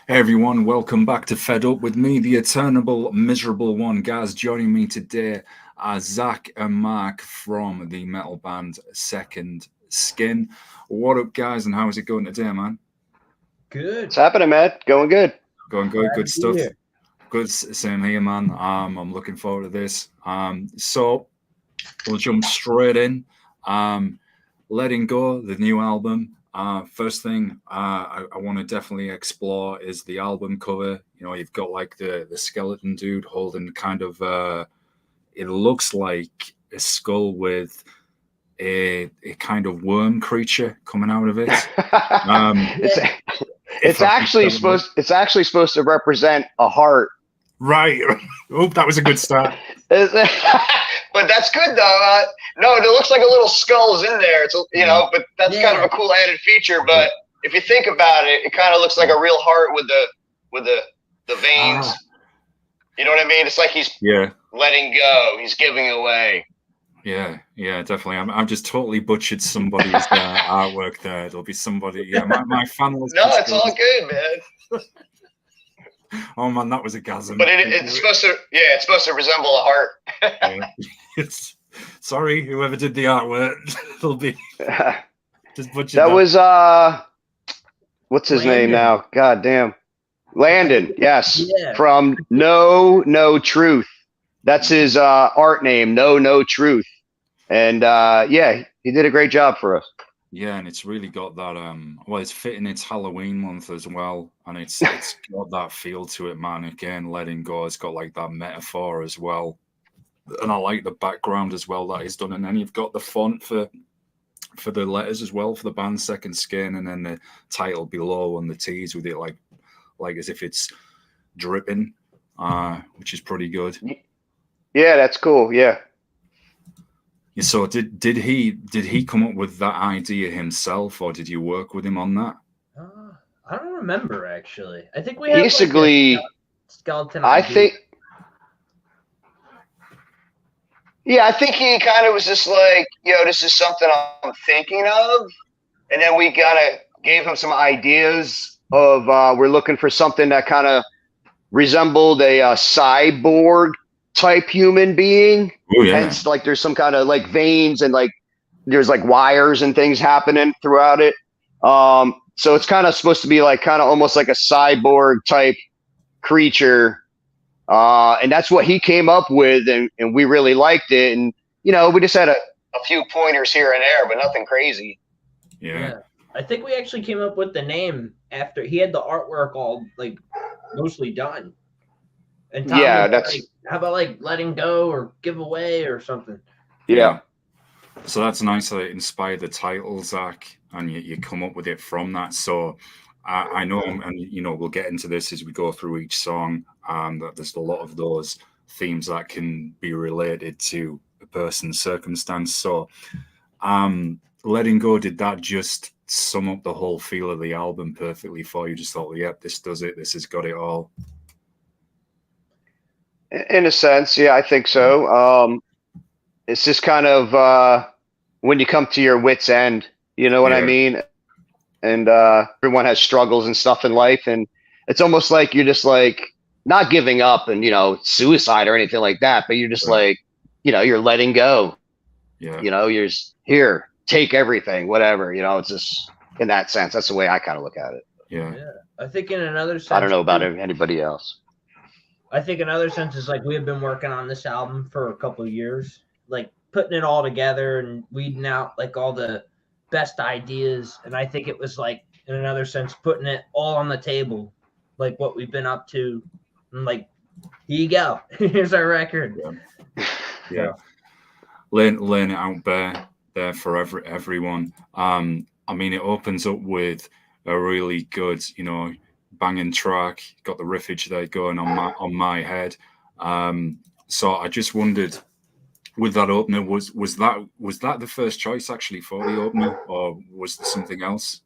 Hey everyone, welcome back to Fed Up with me, the eternal miserable one. Guys, joining me today are Zach and Mark from the metal band Sekond Skyn. What up, guys, and how is it going today, man? Good. What's happening, man? Going good. Going good, Glad good to be stuff. here. Good, same here, man. I'm looking forward to this. So we'll jump straight in. Letting Go, the new album. First thing I want to definitely explore is the album cover. You know, you've got like the skeleton dude holding kind of it looks like a skull with a kind of worm creature coming out of it. it's Yeah. it's actually supposed to represent a heart. Right. Oh, that was a good start. But that's good though. No, it looks like a little skull's in there. It's but that's kind of a cool added feature. But if you think about it, it kind of looks like a real heart with the veins. You know what I mean? It's like he's letting go. He's giving away. Yeah, definitely. I'm just totally butchered somebody's artwork there. There'll be somebody. Yeah, my fan was. No, it's all good, man. Oh man, that was a gasm. But it's supposed to resemble a heart. It's sorry, whoever did the artwork. It'll be just butchered. That was what's his name now? God damn. Landon, yes. Yeah. From No Truth. That's his art name, No Truth. And he did a great job for us. Yeah, and it's really got that well, it's fitting its Halloween month as well, and it's got that feel to it, man. Again, Letting Go, it's got like that metaphor as well. And I like the background as well that he's done. And then you've got the font for the letters as well for the band Sekond Skyn, and then the title below on the T's with it like as if it's dripping, which is pretty good. Yeah, that's cool. Yeah. So did he come up with that idea himself, or did you work with him on that? I don't remember actually. I think we had basically like a skeleton. I think he kind of was just like, this is something I'm thinking of, and then we kind of gave him some ideas of we're looking for something that kind of resembled a cyborg type human being. Oh, yeah. Hence, like there's some kind of like veins and like there's like wires and things happening throughout it. So it's kind of supposed to be like kind of almost like a cyborg type creature. And that's what he came up with, and we really liked it. And we just had a few pointers here and there, but nothing crazy. Yeah. I think we actually came up with the name after he had the artwork all like mostly done. And Tom that's like, how about like letting go or give away or something? Yeah. So that's nice that it inspired the title, Zach, and you come up with it from that. So I know, and we'll get into this as we go through each song, that there's a lot of those themes that can be related to a person's circumstance. So Letting Go, did that just sum up the whole feel of the album perfectly for you? Just thought, yep, this does it. This has got it all. In a sense, yeah, I think so. It's just kind of when you come to your wit's end, you know what I mean? And everyone has struggles and stuff in life, and it's almost like you're just like not giving up and suicide or anything like that, but you're just like you're letting go. Yeah. You're just here, take everything, whatever. It's just in that sense. That's the way I kind of look at it. Yeah. I think in another sense, I don't know about anybody else. I think another sense is like we have been working on this album for a couple of years, like putting it all together and weeding out like all the best ideas. And I think it was like, in another sense, putting it all on the table, like what we've been up to. And like, here you go. Here's our record. Yeah. Laying it out there for everyone. I mean, it opens up with a really good, banging track. Got the riffage there going on my head. So I just wondered, with that opener, was that the first choice actually for the opener, or was there something else?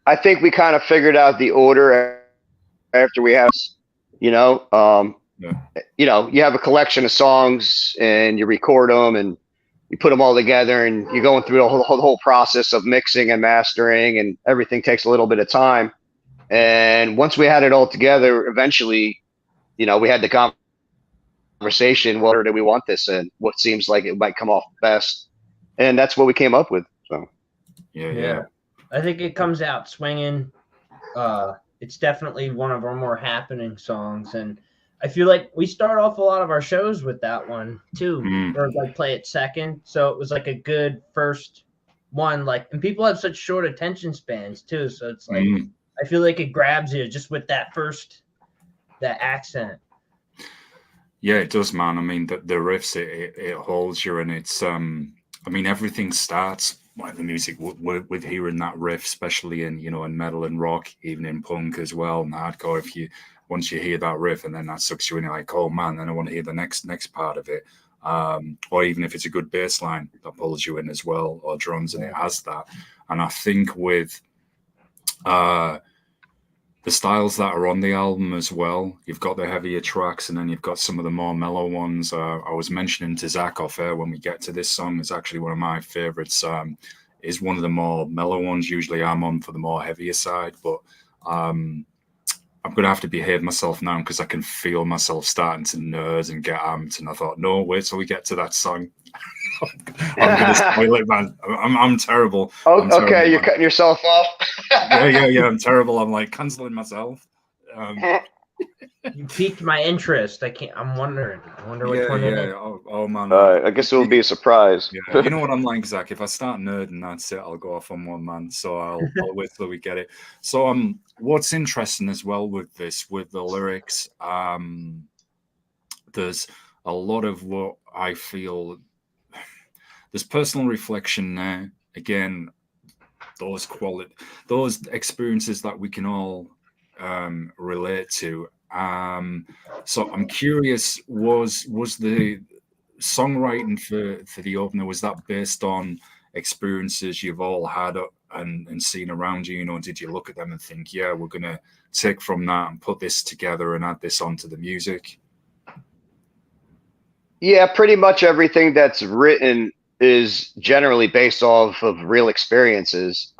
I think we kind of figured out the order after we have, you have a collection of songs and you record them, and you put them all together, and you're going through the whole process of mixing and mastering, and everything takes a little bit of time. And once we had it all together, eventually, we had the conversation, what order do we want this in? What seems like it might come off best? And that's what we came up with. So yeah. I think it comes out swinging. It's definitely one of our more happening songs, and I feel like we start off a lot of our shows with that one too, or like play it second. So it was like a good first one. Like, and people have such short attention spans too, so it's like I feel like it grabs you just with that accent. Yeah, it does, man. I mean, the riffs, it holds you, and it's I mean, everything starts like the music with hearing that riff, especially in in metal and rock, even in punk as well, and hardcore. Once you hear that riff, and then that sucks you in, you're like, oh man, then I want to hear the next part of it. Or even if it's a good bass line that pulls you in as well, or drums, and it has that. And I think with the styles that are on the album as well, you've got the heavier tracks, and then you've got some of the more mellow ones. I was mentioning to Zach off air when we get to this song, it's actually one of my favorites. Is one of the more mellow ones. Usually I'm on for the more heavier side, but I'm going to have to behave myself now because I can feel myself starting to nerd and get amped. And I thought, no, wait till we get to that song. I'm going to spoil it, man. I'm terrible. Oh, I'm terrible, okay, you're man. cutting yourself off. Yeah. I'm terrible. I'm like canceling myself. You piqued my interest. I'm wondering. I wonder which one it is. Oh man. I guess it will be a surprise. Yeah, you know what I'm like, Zach. If I start nerding, that's it. I'll go off on one, man. So I'll wait till we get it. So what's interesting as well with this, with the lyrics, there's a lot of what I feel. There's personal reflection there. Again, those experiences that we can all relate to. So I'm curious, was the songwriting for the opener, was that based on experiences you've all had and seen around you? Did you look at them and think, yeah, we're gonna take from that and put this together and add this onto the music? Yeah, pretty much everything that's written is generally based off of real experiences.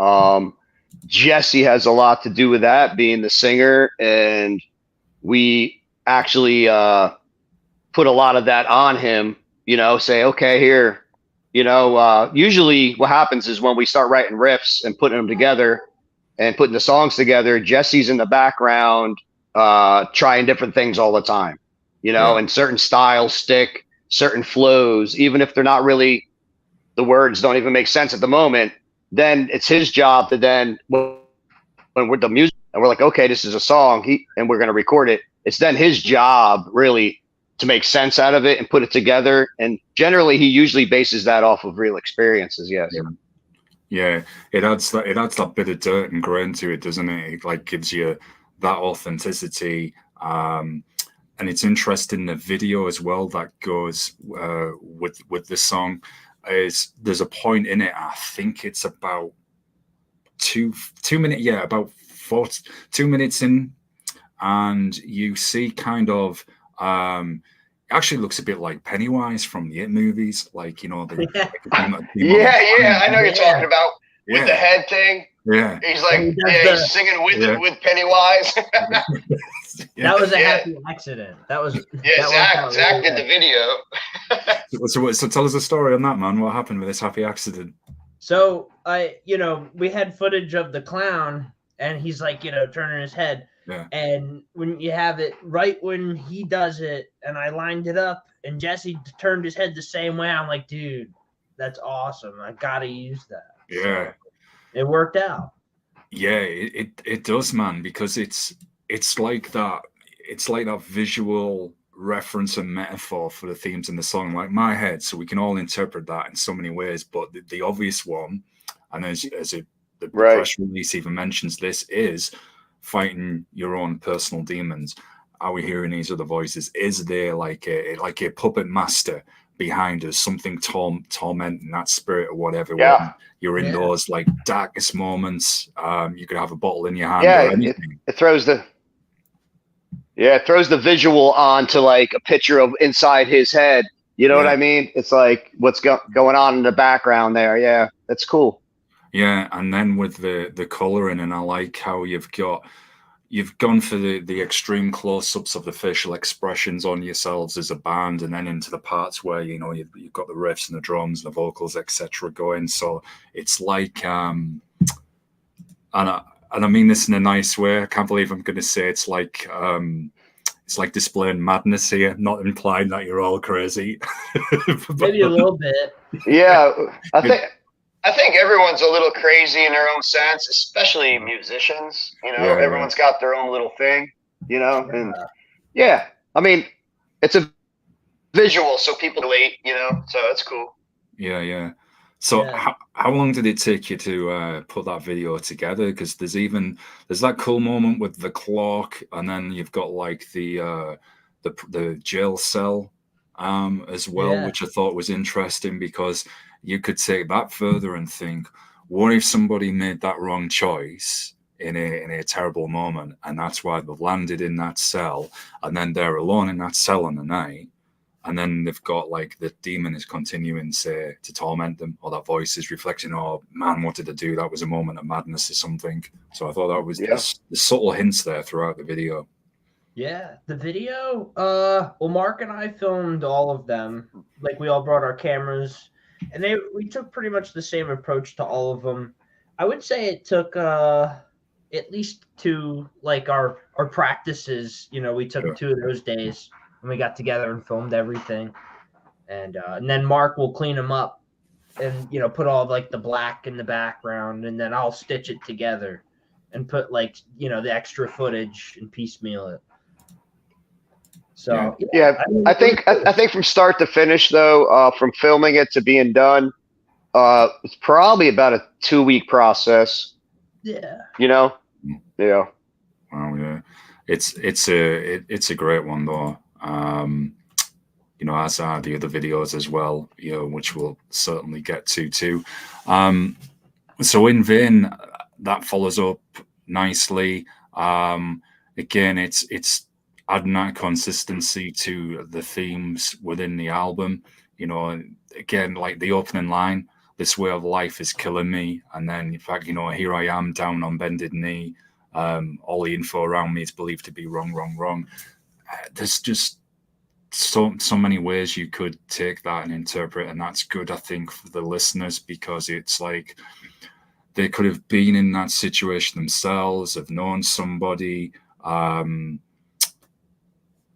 Jesse has a lot to do with that, being the singer, and we actually put a lot of that on him, say, okay, here, usually what happens is when we start writing riffs and putting them together and putting the songs together, Jesse's in the background trying different things all the time, and certain styles stick, certain flows, even if they're not really, the words don't even make sense at the moment, then it's his job to then, when we're the music and we're like, okay, this is a song and we're going to record it. It's then his job really to make sense out of it and put it together. And generally he usually bases that off of real experiences. Yes. Yeah. It adds that bit of dirt and grain to it, doesn't it? It like gives you that authenticity. And it's interesting, the video as well that goes with the song is there's a point in it, I think it's about 2 minutes, about 2 minutes in, and you see kind of actually looks a bit like Pennywise from the It movies, like the I know what you're talking about with the head thing. Yeah, he's like he's singing with Pennywise. That was a happy accident. Zach did the video. So tell us a story on that, man. What happened with this happy accident? So we had footage of the clown, and he's like, turning his head. Yeah. And when you have it right when he does it, and I lined it up, and Jesse turned his head the same way, I'm like, dude, that's awesome. I gotta use that. Yeah. So it worked out. Yeah, it does, man, because it's like that. It's like that visual reference and metaphor for the themes in the song, like my head. So we can all interpret that in so many ways. But the obvious one, and the press release even mentions this, is fighting your own personal demons. Are we hearing these other voices? Is there like a puppet master behind us, something tormenting that spirit or whatever? Yeah. When you're in those like darkest moments, you could have a bottle in your hand. Yeah, or anything. It throws the visual onto like a picture of inside his head, You know what Yeah. I mean? It's like what's going on in the background there. Yeah, that's cool. Yeah, and then with the coloring, and I like how you've gone for the extreme close-ups of the facial expressions on yourselves as a band, and then into the parts where you've got the riffs and the drums and the vocals, etc. going. So it's like and I mean this in a nice way. I can't believe I'm going to say it's like displaying madness here, not implying that you're all crazy. Maybe a little bit. Yeah, I think everyone's a little crazy in their own sense, especially musicians. Yeah, Everyone's got their own little thing. And yeah, I mean, it's a visual, so people relate. So it's cool. Yeah. So Yeah. how long did it take you to put that video together? Because there's that cool moment with the clock, and then you've got like the jail cell as well, Yeah. which I thought was interesting, because you could take that further and think, what if somebody made that wrong choice in a terrible moment, and that's why they've landed in that cell, and then they're alone in that cell on the night. And then they've got like the demon is continuing to torment them, or that voice is reflecting, oh man, what did I do? That was a moment of madness or something. So I thought that was the subtle hints there throughout the video. Yeah, the video. Well, Mark and I filmed all of them. Like, we all brought our cameras, and we took pretty much the same approach to all of them. I would say it took at least two, like our practices. We took 2 of those days, and we got together and filmed everything. And then Mark will clean them up, and put all like the black in the background, and then I'll stitch it together, and put like the extra footage and piecemeal it. So yeah, I think from start to finish though, from filming it to being done, it's probably about a 2-week process. Yeah. Yeah. Wow, yeah, it's a great one though. As are the other videos as well, which we'll certainly get to too. So In Vain, that follows up nicely. Again, it's adding that consistency to the themes within the album. Again, like the opening line, this way of life is killing me. And then, in fact, here I am down on bended knee. All the info around me is believed to be wrong. There's just so many ways you could take that and interpret. And that's good, I think, for the listeners, because it's like they could have been in that situation themselves, have known somebody. And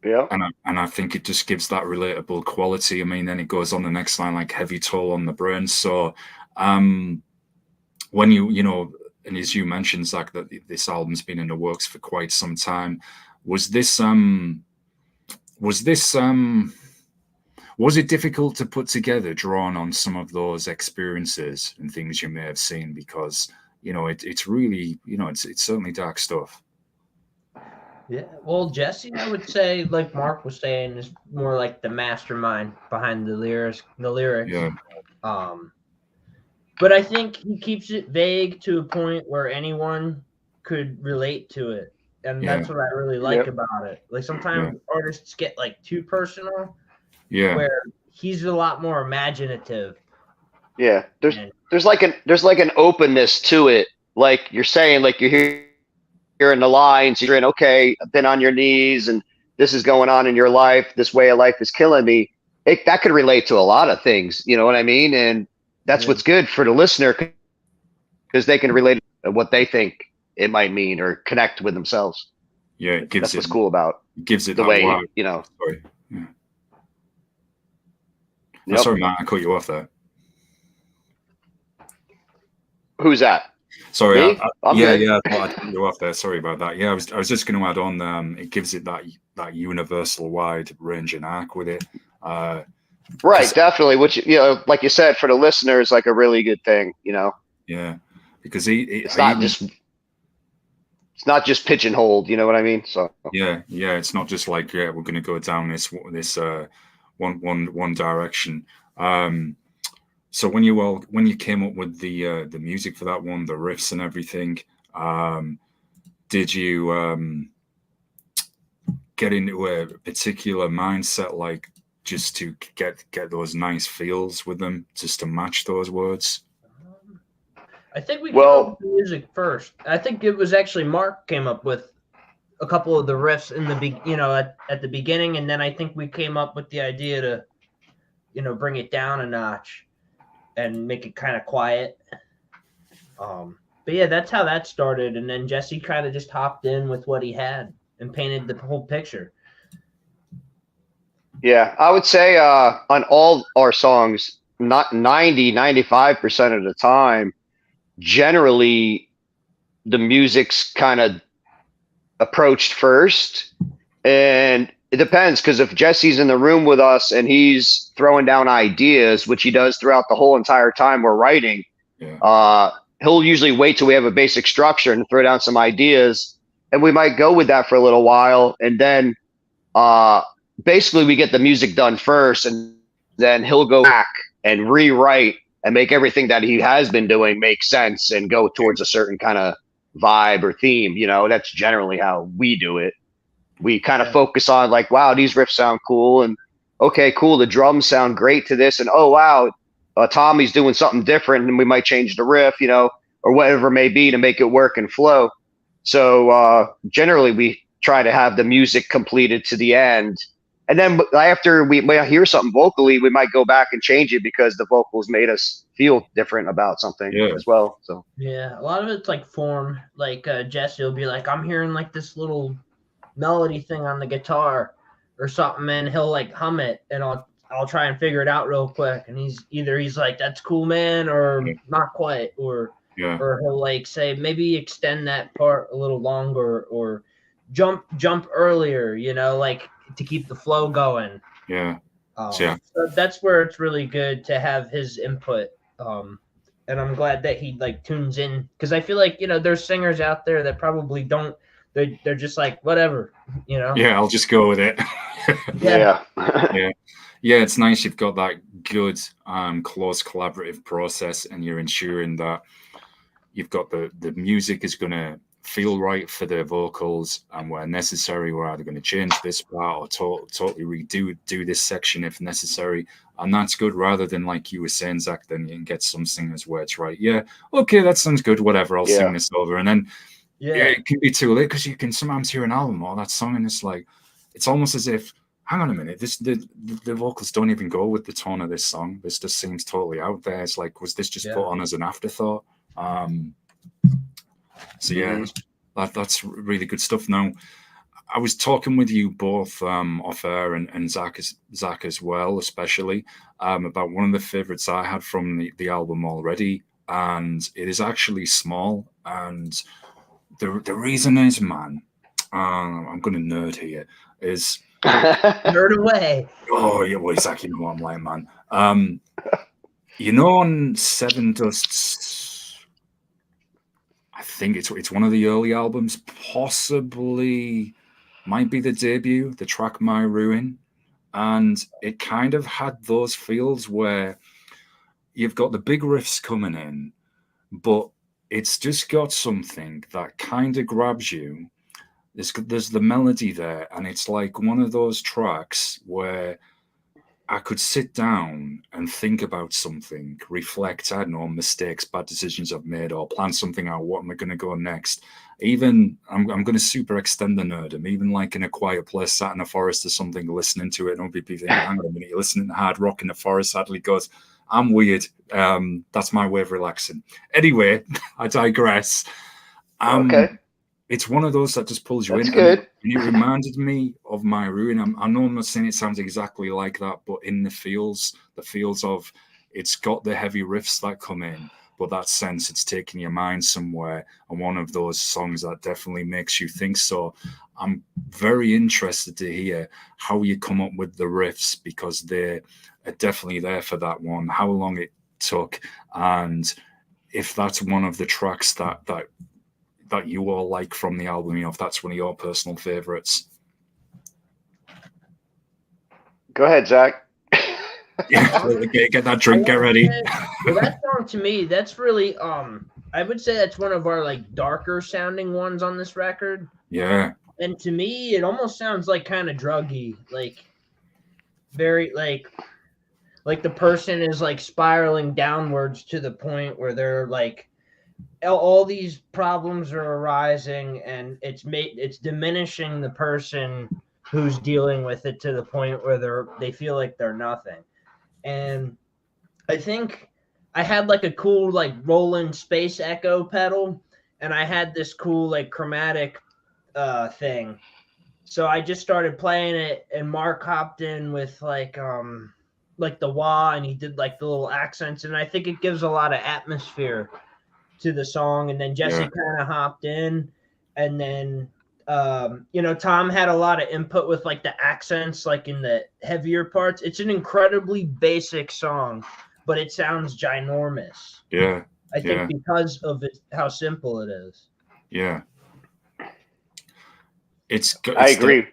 I think it just gives that relatable quality. I mean, then it goes on the next line, like heavy toll on the brain. So when and as you mentioned, Zach, that this album's been in the works for quite some time, was it difficult to put together, drawn on some of those experiences and things you may have seen? Because it's really, it's certainly dark stuff. Yeah, well, Jesse, I would say, like Mark was saying, is more like the mastermind behind the lyrics. Yeah. But I think he keeps it vague to a point where anyone could relate to it, and that's what I really like about it. Like, sometimes artists get like too personal. Yeah. Where he's a lot more imaginative. Yeah, there's like an openness to it. Like you're saying, like you're hearing the lines, you're in, okay, I've been on your knees and this is going on in your life. This way of life is killing me. That could relate to a lot of things. You know what I mean? And that's what's good for the listener, because they can relate to what they think it might mean or connect with themselves. Yeah, that's what's cool about gives it the that way, wide. Sorry. Yeah. Yep. Sorry, Matt, I cut you off there. Who's that? Sorry, Me? I thought I cut you off there. Sorry about that. Yeah, I was just going to add on. It gives it that universal wide range and arc with it. Right, definitely. Which like you said, for the listeners, like a really good thing. Yeah, because it's not just pitch and hold. You know what I mean? So yeah, it's not just like we're going to go down this one direction. So when you came up with the music for that one, the riffs and everything, did you get into a particular mindset, like just to get those nice feels with them, just to match those words? I think we came up with the music first. I think it was actually Mark came up with a couple of the riffs in the at the beginning, and then I think we came up with the idea to bring it down a notch and make it kind of quiet. But yeah, that's how that started, and then Jesse kind of just hopped in with what he had and painted the whole picture. Yeah, I would say on all our songs, not 95% of the time, generally the music's kind of approached first. And it depends, because if Jesse's in the room with us and he's throwing down ideas, which he does throughout the whole entire time we're writing, he'll usually wait till we have a basic structure and throw down some ideas. And we might go with that for a little while. And then basically we get the music done first, and then he'll go back and rewrite and make everything that he has been doing make sense and go towards a certain kind of vibe or theme. That's generally how we do it. We kind of focus on like, wow, these riffs sound cool, and okay, cool, the drums sound great to this, and oh wow, Tommy's doing something different, and we might change the riff, or whatever it may be to make it work and flow. So generally we try to have the music completed to the end. And then after we hear something vocally, we might go back and change it because the vocals made us feel different about something as well. So yeah, a lot of it's like form. Like Jesse will be like, I'm hearing like this little melody thing on the guitar or something, and he'll like hum it, and I'll try and figure it out real quick. And he's like, that's cool, man, or not quite, or he'll like say maybe extend that part a little longer, or jump earlier, like to keep the flow going. So that's where it's really good to have his input. And I'm glad that he like tunes in, because I feel like there's singers out there that probably don't. They're just like whatever, Yeah, I'll just go with it. Yeah. It's nice you've got that good close collaborative process, and you're ensuring that you've got the music is going to feel right for the vocals, and where necessary we're either going to change this part or totally redo this section if necessary. And that's good, rather than like you were saying, Zach, then you can get some singers where it's right, okay, that sounds good, whatever, I'll sing this over, and then it can be too late, because you can sometimes hear an album or that song and it's like, it's almost as if, hang on a minute, the vocals don't even go with the tone of this song, this just seems totally out there. It's like, was this just put on as an afterthought? So that's really good stuff. Now, I was talking with you both off air, and Zach as well, especially about one of the favorites I had from the album already, and it is actually small. And the reason is, man, I'm going to nerd here, is nerd away. Oh yeah, well, Zach, you know what I'm like, man. On Seven Dusts, I think it's one of the early albums, possibly might be the debut, the track My Ruin. And it kind of had those feels where you've got the big riffs coming in, but it's just got something that kind of grabs you. There's the melody there, and it's like one of those tracks where I could sit down and think about something, reflect, I don't know, mistakes, bad decisions I've made, or plan something out. What am I going to go next? Even, I'm going to super extend the nerdom, even like in a quiet place, sat in a forest or something, listening to it, and I'll be thinking, hang on a minute, you're listening to hard rock in the forest. Sadly goes, I'm weird. That's my way of relaxing. Anyway, I digress. Okay. It's one of those that just pulls you in. Good. And it reminded me of My Ruin. I know I'm not saying it sounds exactly like that, but in the feels of, it's got the heavy riffs that come in, but that sense it's taking your mind somewhere, and one of those songs that definitely makes you think. So I'm very interested to hear how you come up with the riffs, because they are definitely there for that one, how long it took, and if that's one of the tracks that you all like from the album, if that's one of your personal favorites. Go ahead, Zach. Get that drink, get ready. Well, that song to me, that's really I would say that's one of our like darker sounding ones on this record. Yeah. And to me, it almost sounds like kind of druggy, like very like the person is like spiraling downwards to the point where they're like all these problems are arising, and it's diminishing the person who's dealing with it to the point where they feel like they're nothing. And I think I had like a cool like Roland Space Echo pedal, and I had this cool like chromatic thing. So I just started playing it, and Mark hopped in with like the wah, and he did like the little accents, and I think it gives a lot of atmosphere to the song. And then Jesse kind of hopped in, and then Tom had a lot of input with like the accents, like in the heavier parts. It's an incredibly basic song, but it sounds ginormous. Yeah. I think because of how simple it is. Yeah. I agree.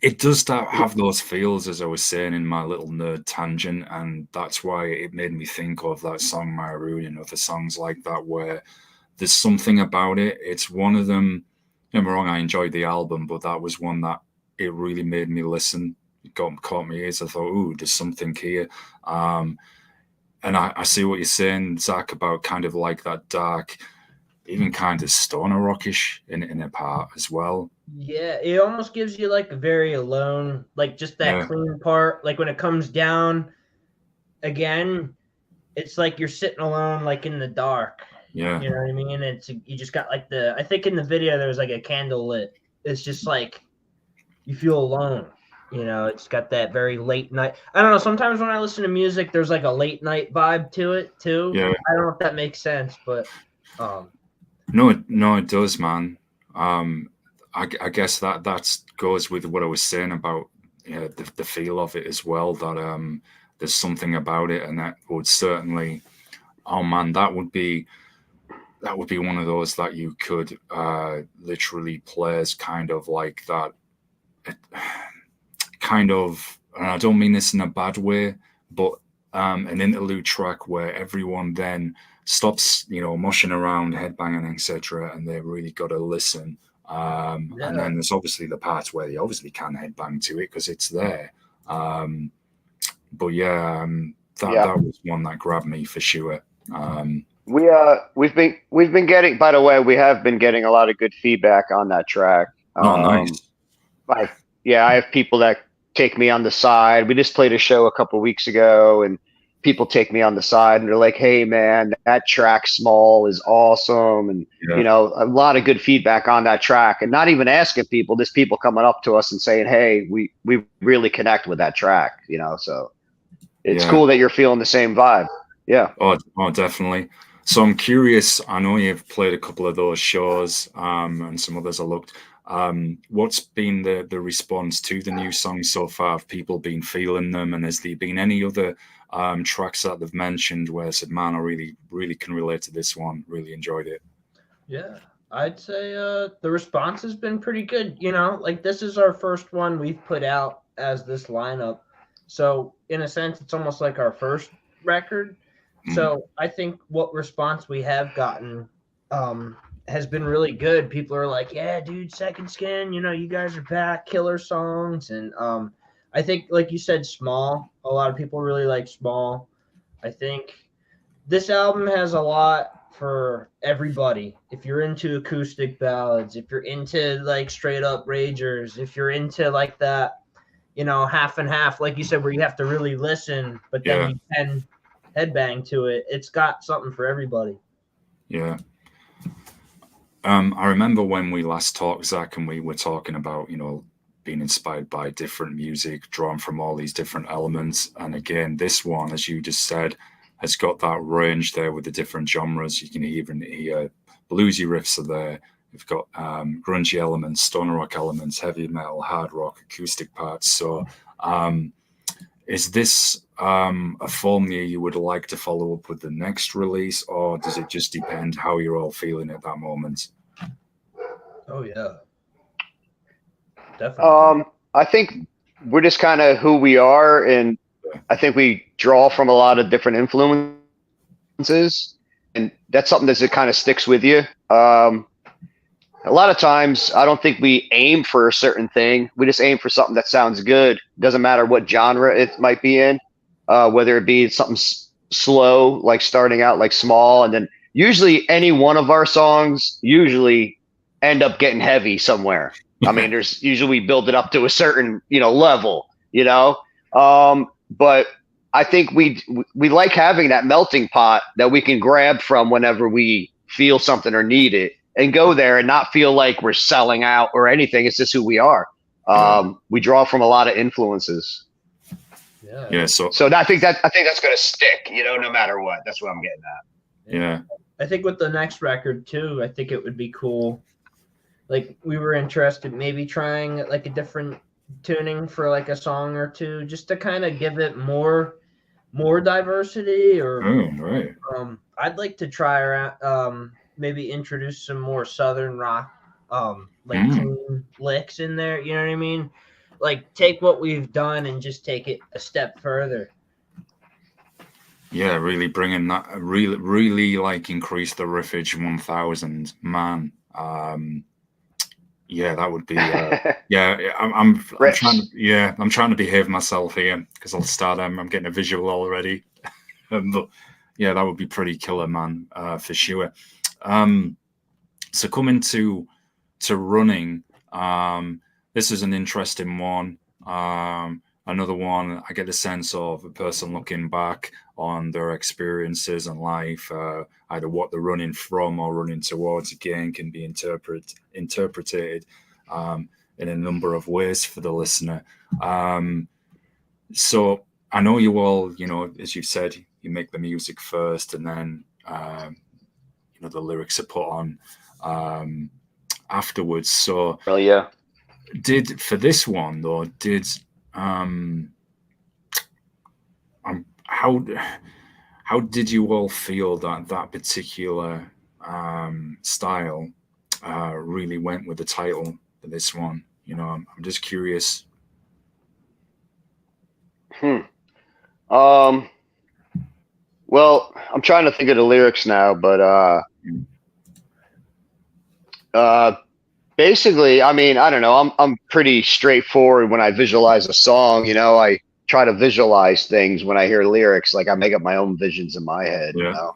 It does have those feels, as I was saying in my little nerd tangent, and that's why it made me think of that song Maroon and other songs like that, where there's something about it. It's one of them. Don't get me wrong, I enjoyed the album, but that was one that it really made me listen. It caught my ears. I thought, ooh, there's something here. And I see what you're saying, Zach, about kind of like that dark, even kind of stoner rockish in a part as well. Yeah, it almost gives you like a very alone, like just that clean part. Like when it comes down again, it's like you're sitting alone, like in the dark. Yeah, you know what I mean. It's you just got like I think in the video there was like a candle lit. It's just like you feel alone. It's got that very late night. I don't know. Sometimes when I listen to music, there's like a late night vibe to it too. Yeah, I don't know if that makes sense, but no, it does, man. I guess that goes with what I was saying about the feel of it as well. That there's something about it, and that would certainly. Oh man, that would be one of those that you could literally play as kind of like that. Kind of, and I don't mean this in a bad way, but an interlude track where everyone then stops, mushing around, headbanging, etc., and they've really got to listen. And then there's obviously the parts where they obviously can headbang to it because it's there. But that was one that grabbed me for sure. We've been getting, by the way, we have been getting a lot of good feedback on that track. Nice. I have people that take me on the side. We just played a show a couple of weeks ago, and people take me on the side and they're like, "Hey man, that track Small is awesome." And a lot of good feedback on that track, and not even asking people, just people coming up to us and saying, "Hey, we really connect with that track." So it's cool that you're feeling the same vibe. Yeah. Oh, definitely. So I'm curious, I know you've played a couple of those shows, and some others I looked. What's been the response to the new songs so far? Have people been feeling them, and has there been any other tracks that they've mentioned where I said, man, I really, really can relate to this one, really enjoyed it? Yeah, I'd say the response has been pretty good. Like this is our first one we've put out as this lineup. So in a sense, it's almost like our first record. So I think what response we have gotten has been really good. People are like, yeah, dude, Sekond Skyn, you guys are back, killer songs. And I think, like you said, Small, a lot of people really like Small. I think this album has a lot for everybody. If you're into acoustic ballads, if you're into like straight up ragers, if you're into like that, half and half, like you said, where you have to really listen, but then you can headbang to it. It's got something for everybody. Yeah. I remember when we last talked, Zach, and we were talking about, being inspired by different music, drawn from all these different elements. And again, this one, as you just said, has got that range there with the different genres. You can even hear bluesy riffs are there. You've got grungy elements, stoner rock elements, heavy metal, hard rock, acoustic parts. So is this a formula you would like to follow up with the next release, or does it just depend how you're all feeling at that moment? Oh yeah, definitely. I think we're just kind of who we are, and I think we draw from a lot of different influences, and that's something that kind of sticks with you. a lot of times I don't think we aim for a certain thing. We just aim for something that sounds good. Doesn't matter what genre it might be in, whether it be something slow, like starting out like small, and then usually any one of our songs usually end up getting heavy somewhere. I mean, there's usually we build it up to a certain, level, but I think we like having that melting pot that we can grab from whenever we feel something or need it and go there and not feel like we're selling out or anything. It's just who we are. We draw from a lot of influences. Yeah. So I think that's going to stick, no matter what. That's what I'm getting at. Yeah. I think with the next record too, I think it would be cool. Like we were interested maybe trying like a different tuning for like a song or two, just to kind of give it more diversity. Or right. I'd like to try around, maybe introduce some more Southern rock, clean licks in there. You know what I mean? Like take what we've done and just take it a step further. Yeah, really bringing that, really like increase the riffage 1000, man. Yeah, that would be. I'm trying to behave myself here because I'll start. I'm getting a visual already, but yeah, that would be pretty killer, man, for sure. So coming to running, this is an interesting one. Another one, I get the sense of a person looking back on their experiences in life, either what they're running from or running towards, again, can be interpreted in a number of ways for the listener. So I know you all, as you've said, you make the music first and then, the lyrics are put on afterwards. So well, yeah. For this one, though, how did you all feel that particular style really went with the title for this one? I'm just curious. Well, I'm trying to think of the lyrics now, but basically, I mean, I don't know. I'm pretty straightforward when I visualize a song. I try to visualize things when I hear lyrics. Like I make up my own visions in my head. Yeah.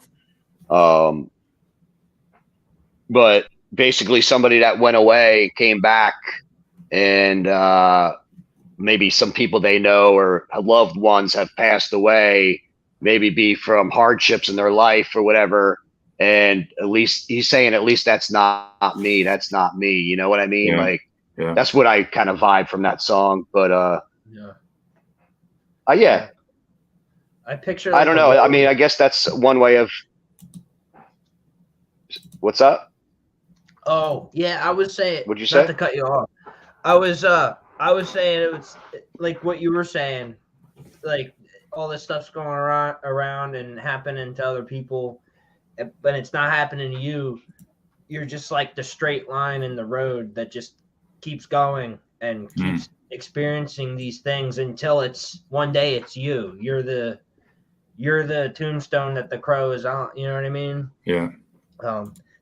But basically, somebody that went away came back, and maybe some people they know or loved ones have passed away. Maybe be from hardships in their life or whatever. And at least he's saying, at least that's not me. That's not me. You know what I mean? Yeah. That's what I kind of vibe from that song. But I picture. I don't know. I mean, I guess that's one way of. What's up? Oh yeah, I was saying. What'd you say? Not to cut you off. I was saying it was like what you were saying, like all this stuff's going around and happening to other people, but it's not happening to you. You're just like the straight line in the road that just keeps going and keeps experiencing these things until it's one day it's you. You're the tombstone that the crow is on. You know what I mean? Yeah.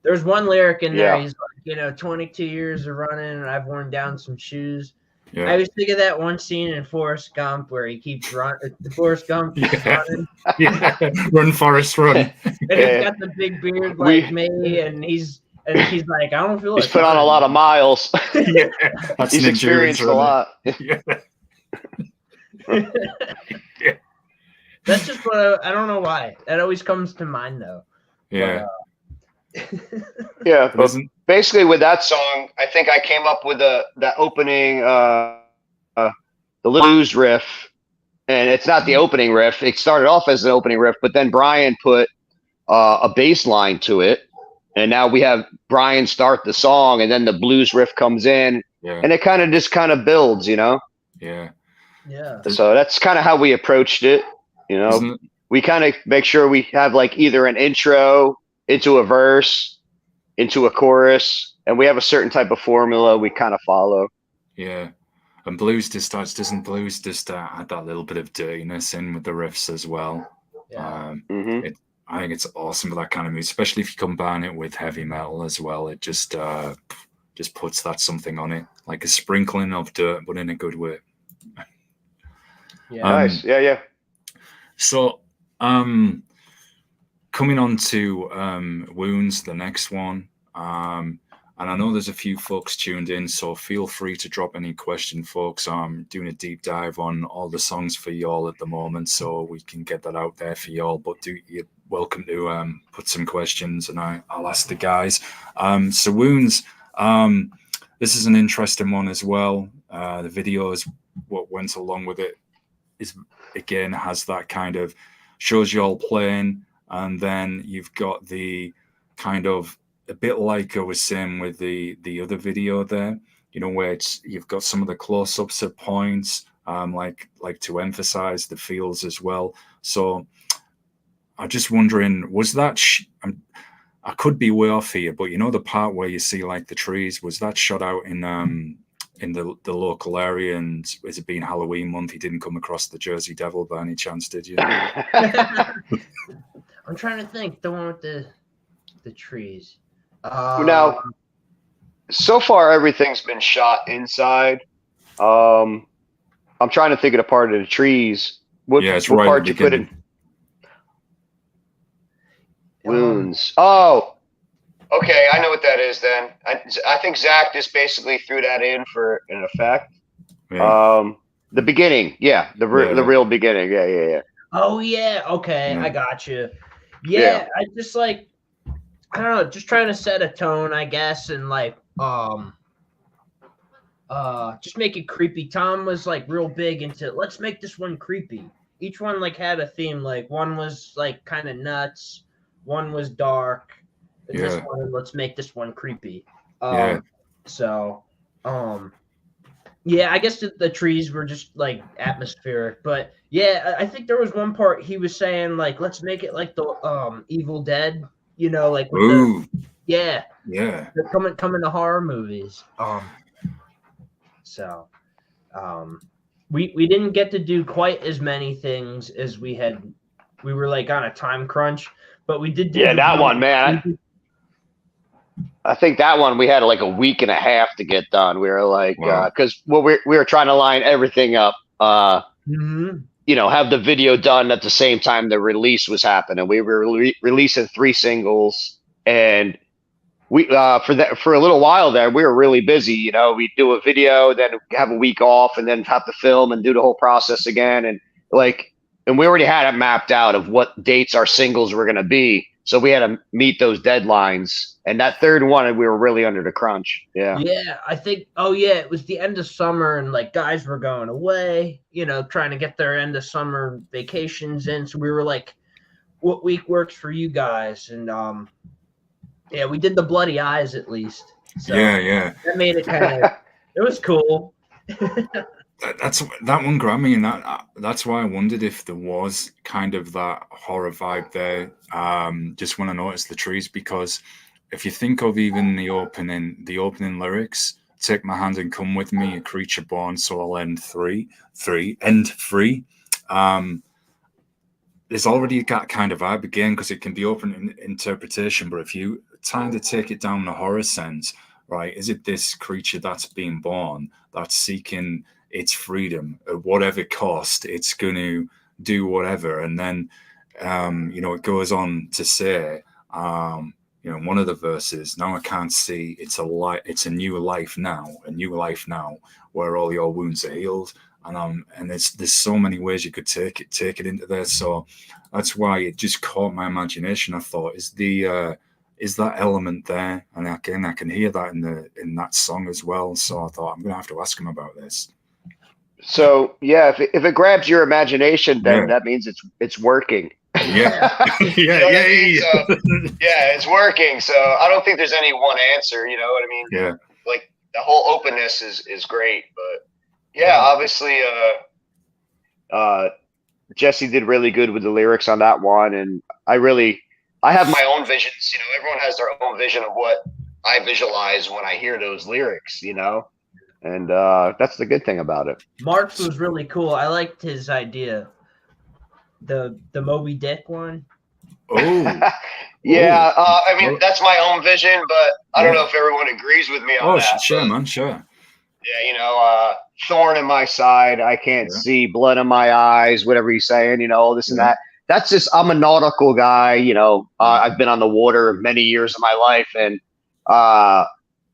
There's one lyric in there. Yeah. He's like, 22 years of running and I've worn down some shoes. Yeah. I was thinking of that one scene in Forrest Gump where he keeps running. Forrest Gump keeps running. Yeah. Run, Forrest, run. And he's got the big beard like me, and he's like, I don't feel like he's put on a lot of miles. Yeah. That's He's experienced a lot. Yeah. That's just what I don't know why. That always comes to mind though. Yeah. Yeah, but basically with that song, I think I came up with that opening, the blues riff, and it's not the opening riff. It started off as an opening riff, but then Brian put a bass line to it, and now we have Brian start the song, and then the blues riff comes in, and it kind of builds, Yeah. Yeah. So that's kind of how we approached it. We kind of make sure we have like either an intro into a verse, into a chorus, and we have a certain type of formula we kind of follow. Yeah. And doesn't blues just add that little bit of dirtiness in with the riffs as well? Yeah. I think it's awesome for that kind of music, especially if you combine it with heavy metal as well. It just, just puts that something on it, like a sprinkling of dirt, but in a good way. Yeah. Nice. Yeah. So, coming on to Wounds, the next one. And I know there's a few folks tuned in, so feel free to drop any question, folks. I'm doing a deep dive on all the songs for y'all at the moment, so we can get that out there for y'all. But you're welcome to put some questions, and I'll ask the guys. So Wounds, this is an interesting one as well. The video is what went along with it. Is again has that kind of shows you all playing, and then you've got the kind of a bit like I was saying with the other video there, you know, where you've got some of the close-ups at points, like to emphasize the feels as well. So I'm just wondering, was that I could be way off here, but you know the part where you see like the trees, was that shot out in the local area? And is it being Halloween month? You didn't come across the Jersey Devil by any chance, did you? I'm trying to think. The one with the trees. Now, so far everything's been shot inside. I'm trying to think of the part of the trees. What right part you put in? Wounds. Oh, okay. I know what that is then. I think Zach just basically threw that in for an effect. Yeah. The beginning. Yeah. The real beginning. Yeah. Oh, yeah. Okay. I got you. Yeah. I just like, I don't know, just trying to set a tone, I guess, and like just make it creepy. Tom was like real big into let's make this one creepy. Each one like had a theme. Like one was like kind of nuts, one was dark, and this one, let's make this one creepy. So yeah, I guess the trees were just like atmospheric, but yeah, I think there was one part he was saying like let's make it like the Evil Dead. You know, like with they're coming to horror movies. So we didn't get to do quite as many things as we had. We were like on a time crunch, but we did do that one, man. I think that one we had like a week and a half to get done. We were like, because we were trying to line everything up. You know, have the video done at the same time the release was happening. We were releasing 3 singles, and we for a little while there we were really busy. You know, we'd do a video, then have a week off, and then have to film and do the whole process again. And we already had it mapped out of what dates our singles were going to be. So we had to meet those deadlines. And that third one, we were really under the crunch. Yeah. Yeah, I think, it was the end of summer and like guys were going away, you know, trying to get their end of summer vacations in. So we were like, what week works for you guys? And we did the bloody eyes at least. So yeah. That made it kind of, it was cool. That one grabbed me, and that's why I wondered if there was kind of that horror vibe there. Just when I noticed the trees, because if you think of even the opening lyrics, "Take my hand and come with me, a creature born, so I'll end free." There's already got kind of vibe again, because it can be open in interpretation. But if you try to take it down the horror sense, right? Is it this creature that's being born, that's seeking its freedom at whatever cost? It's going to do whatever. And then it goes on to say one of the verses, now I can't see, it's a new life now where all your wounds are healed. And there's so many ways you could take it into there. So that's why it just caught my imagination. I thought, is that element there? And again, I can hear that in that song as well. So I thought, I'm gonna have to ask him about this. So yeah, if it grabs your imagination, then that means it's working. Yeah. So, it's working. So I don't think there's any one answer. You know what I mean? Yeah. Like the whole openness is great, but obviously, Jesse did really good with the lyrics on that one, and I have my own visions. You know, everyone has their own vision of what I visualize when I hear those lyrics. You know. And that's the good thing about it. Mark's was really cool. I liked his idea. The Moby Dick one. Oh, Yeah, oh, I mean, oh, that's my own vision, but I don't yeah. know if everyone agrees with me on Oh, that. sure, But man, sure. yeah, thorn in my side. I can't Yeah, see, blood in my eyes, whatever he's saying, this and yeah, that. That's just, I'm a nautical guy. yeah, I've been on the water many years of my life. And uh,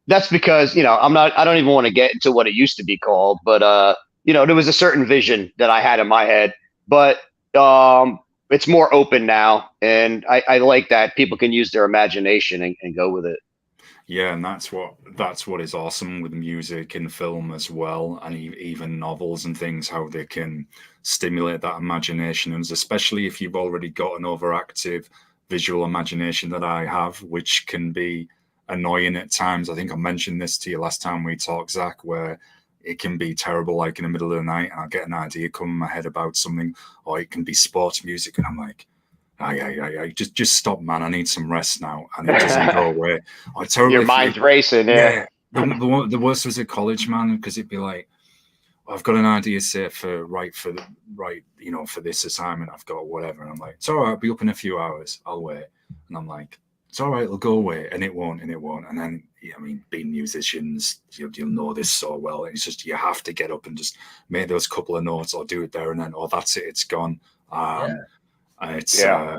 that's because, I don't even want to get into what it used to be called, but, there was a certain vision that I had in my head. But it's more open now. And I like that people can use their imagination and go with it. yeah. And that's what is awesome with music and film as well, and even novels and things, how they can stimulate that imagination, and especially if you've already got an overactive visual imagination that I have, which can be annoying at times. I think I mentioned this to you last time we talked, Zach, where it can be terrible, like in the middle of the night, and I'll get an idea come in my head about something, or it can be sports music, and I'm like, I just stop, man. I need some rest now, and it doesn't go away. I Your terribly, mind's racing. Yeah. yeah. The worst was at college, man, because it'd be like, I've got an idea, say for for this assignment, I've got whatever, and I'm like, it's all right, I'll be up in a few hours. I'll wait, and I'm like, it's all right, it'll go away, and it won't, and then I mean, being musicians, you'll know this so well. It's just you have to get up and just make those couple of notes, or do it there and then, or that's it, it's gone. Yeah. It's Yeah.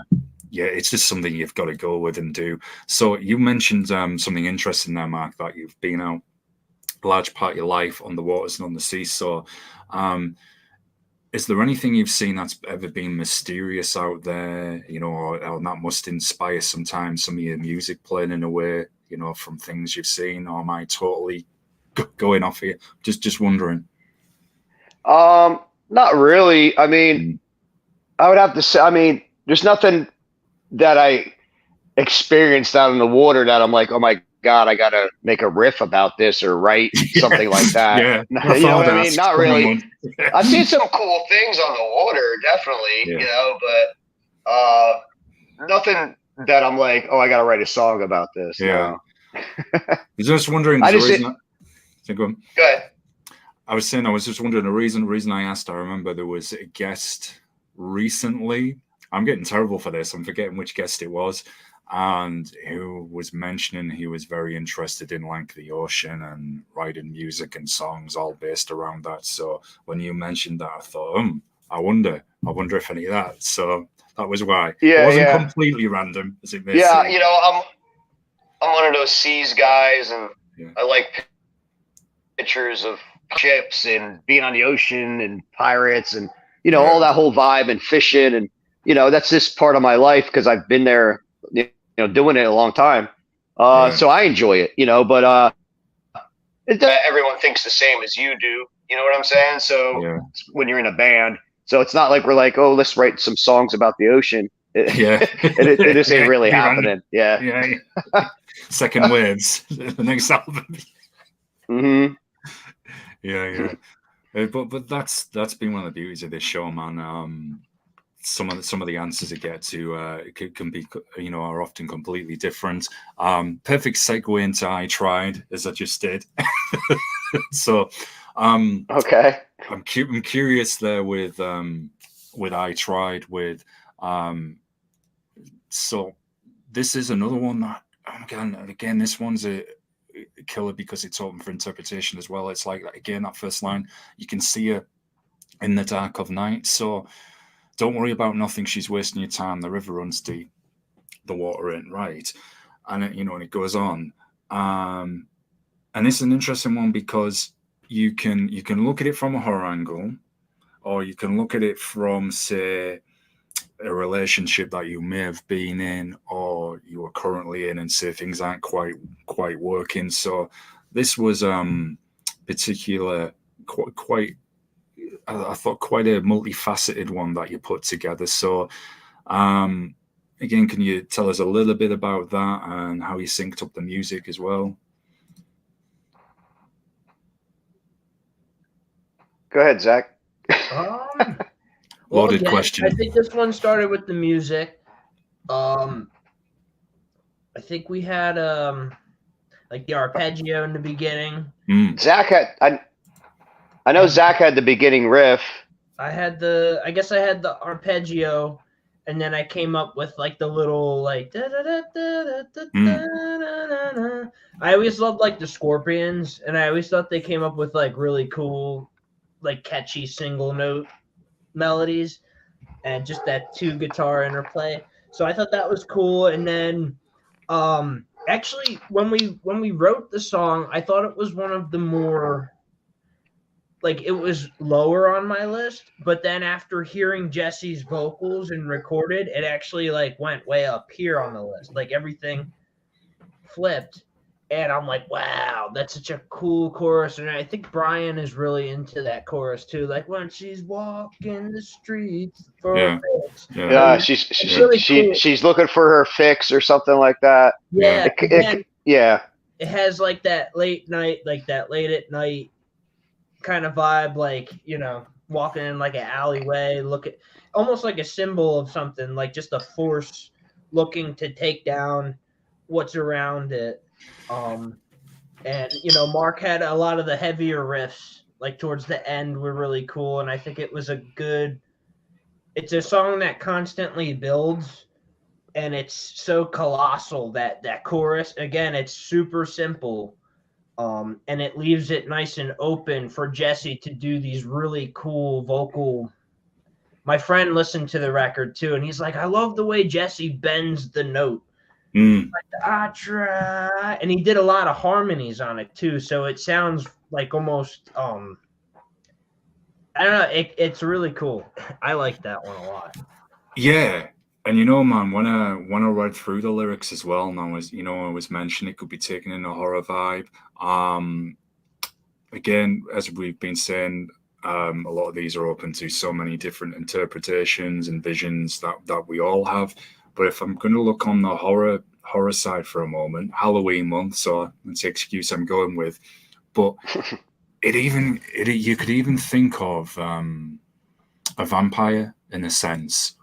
yeah, it's just something you've got to go with and do. So you mentioned something interesting there, Mark, that you've been out a large part of your life on the waters and on the sea. So, is there anything you've seen that's ever been mysterious out there? Or that must inspire sometimes some of your music playing in a way, from things you've seen. Or am I totally going off here? Just wondering. Not really. I mean, Mm. I would have to say, I mean, there's nothing that I experienced out in the water that I'm like, oh my God, I got to make a riff about this or write something like that. Yeah, You know what I mean? Not really. Yeah. I've seen some cool things on the water, definitely, Yeah. but nothing that I'm like, oh, I got to write a song about this. Yeah. No. I was just wondering. I just Go on. Go ahead. I was just wondering the reason I asked. I remember there was a guest recently. I'm getting terrible for this. I'm forgetting which guest it was, and who was mentioning he was very interested in like the ocean and writing music and songs all based around that. So when you mentioned that, I thought, I wonder if any of that. So that was why. Yeah, it wasn't yeah. completely random, as it may Yeah, seem. I'm one of those seas guys, and Yeah. I like pictures of ships and being on the ocean and pirates and all that whole vibe and fishing, and that's just part of my life because I've been there, doing it a long time. So I enjoy it, but everyone thinks the same as you do. You know what I'm saying? So when you're in a band, so it's not like we're like, oh, let's write some songs about the ocean. It just ain't really happening. Yeah. Second waves, the next album. Mm-hmm. Yeah. But that's been one of the beauties of this show, man. Some of the answers I get to can be, are often completely different. Perfect segue into I Tried, as I just did. So, okay. I'm curious there with I Tried with. So this is another one that again this one's a killer because it's open for interpretation as well. It's like, again, that first line, you can see her in the dark of night, so don't worry about nothing, she's wasting your time, the river runs deep, the water ain't right. And it goes on, and it's an interesting one because you can look at it from a horror angle, or you can look at it from, say, a relationship that you may have been in or you are currently in, and say things aren't quite working. So this was particular quite I thought quite a multifaceted one that you put together. So again, can you tell us a little bit about that and how you synced up the music as well? Go ahead, Zach. Loaded question. I think this one started with the music. I think we had like the arpeggio in the beginning. Zach had I know Zach had the beginning riff. I guess I had the arpeggio, and then I came up with like the little like da, da, da, da, da, da, da, da, da. I always loved like the Scorpions, and I always thought they came up with like really cool, like catchy single note melodies, and just that 2 guitar interplay. So I thought that was cool. And then actually when we wrote the song, I thought it was one of the more like it was lower on my list, but then after hearing Jesse's vocals and recorded, it actually like went way up here on the list. Like everything flipped, and I'm like, wow, that's such a cool chorus. And I think Brian is really into that chorus too. Like when she's walking the streets for Yeah. a fix. Yeah, It's really cool. she's looking for her fix or something like that. Yeah, Yeah. it has like that late night, like that late at night kind of vibe, like, you know, walking in like an alleyway, look at almost like a symbol of something, like just a force looking to take down what's around it. And you know, Mark had a lot of the heavier riffs, like towards the end, were really cool, and I think it was it's a song that constantly builds, and it's so colossal that chorus. Again, it's super simple. And it leaves it nice and open for Jesse to do these really cool vocal. My friend listened to the record too, and he's like, I love the way Jesse bends the note. Like, I try. And he did a lot of harmonies on it too, so it sounds like almost I don't know, it's really cool. I like that one a lot. Yeah. And you know, man, when I read through the lyrics as well, and I was mentioned it could be taken in a horror vibe. Again, as we've been saying, a lot of these are open to so many different interpretations and visions that we all have. But if I'm going to look on the horror side for a moment, Halloween month, so that's the excuse I'm going with. But you could even think of a vampire in a sense.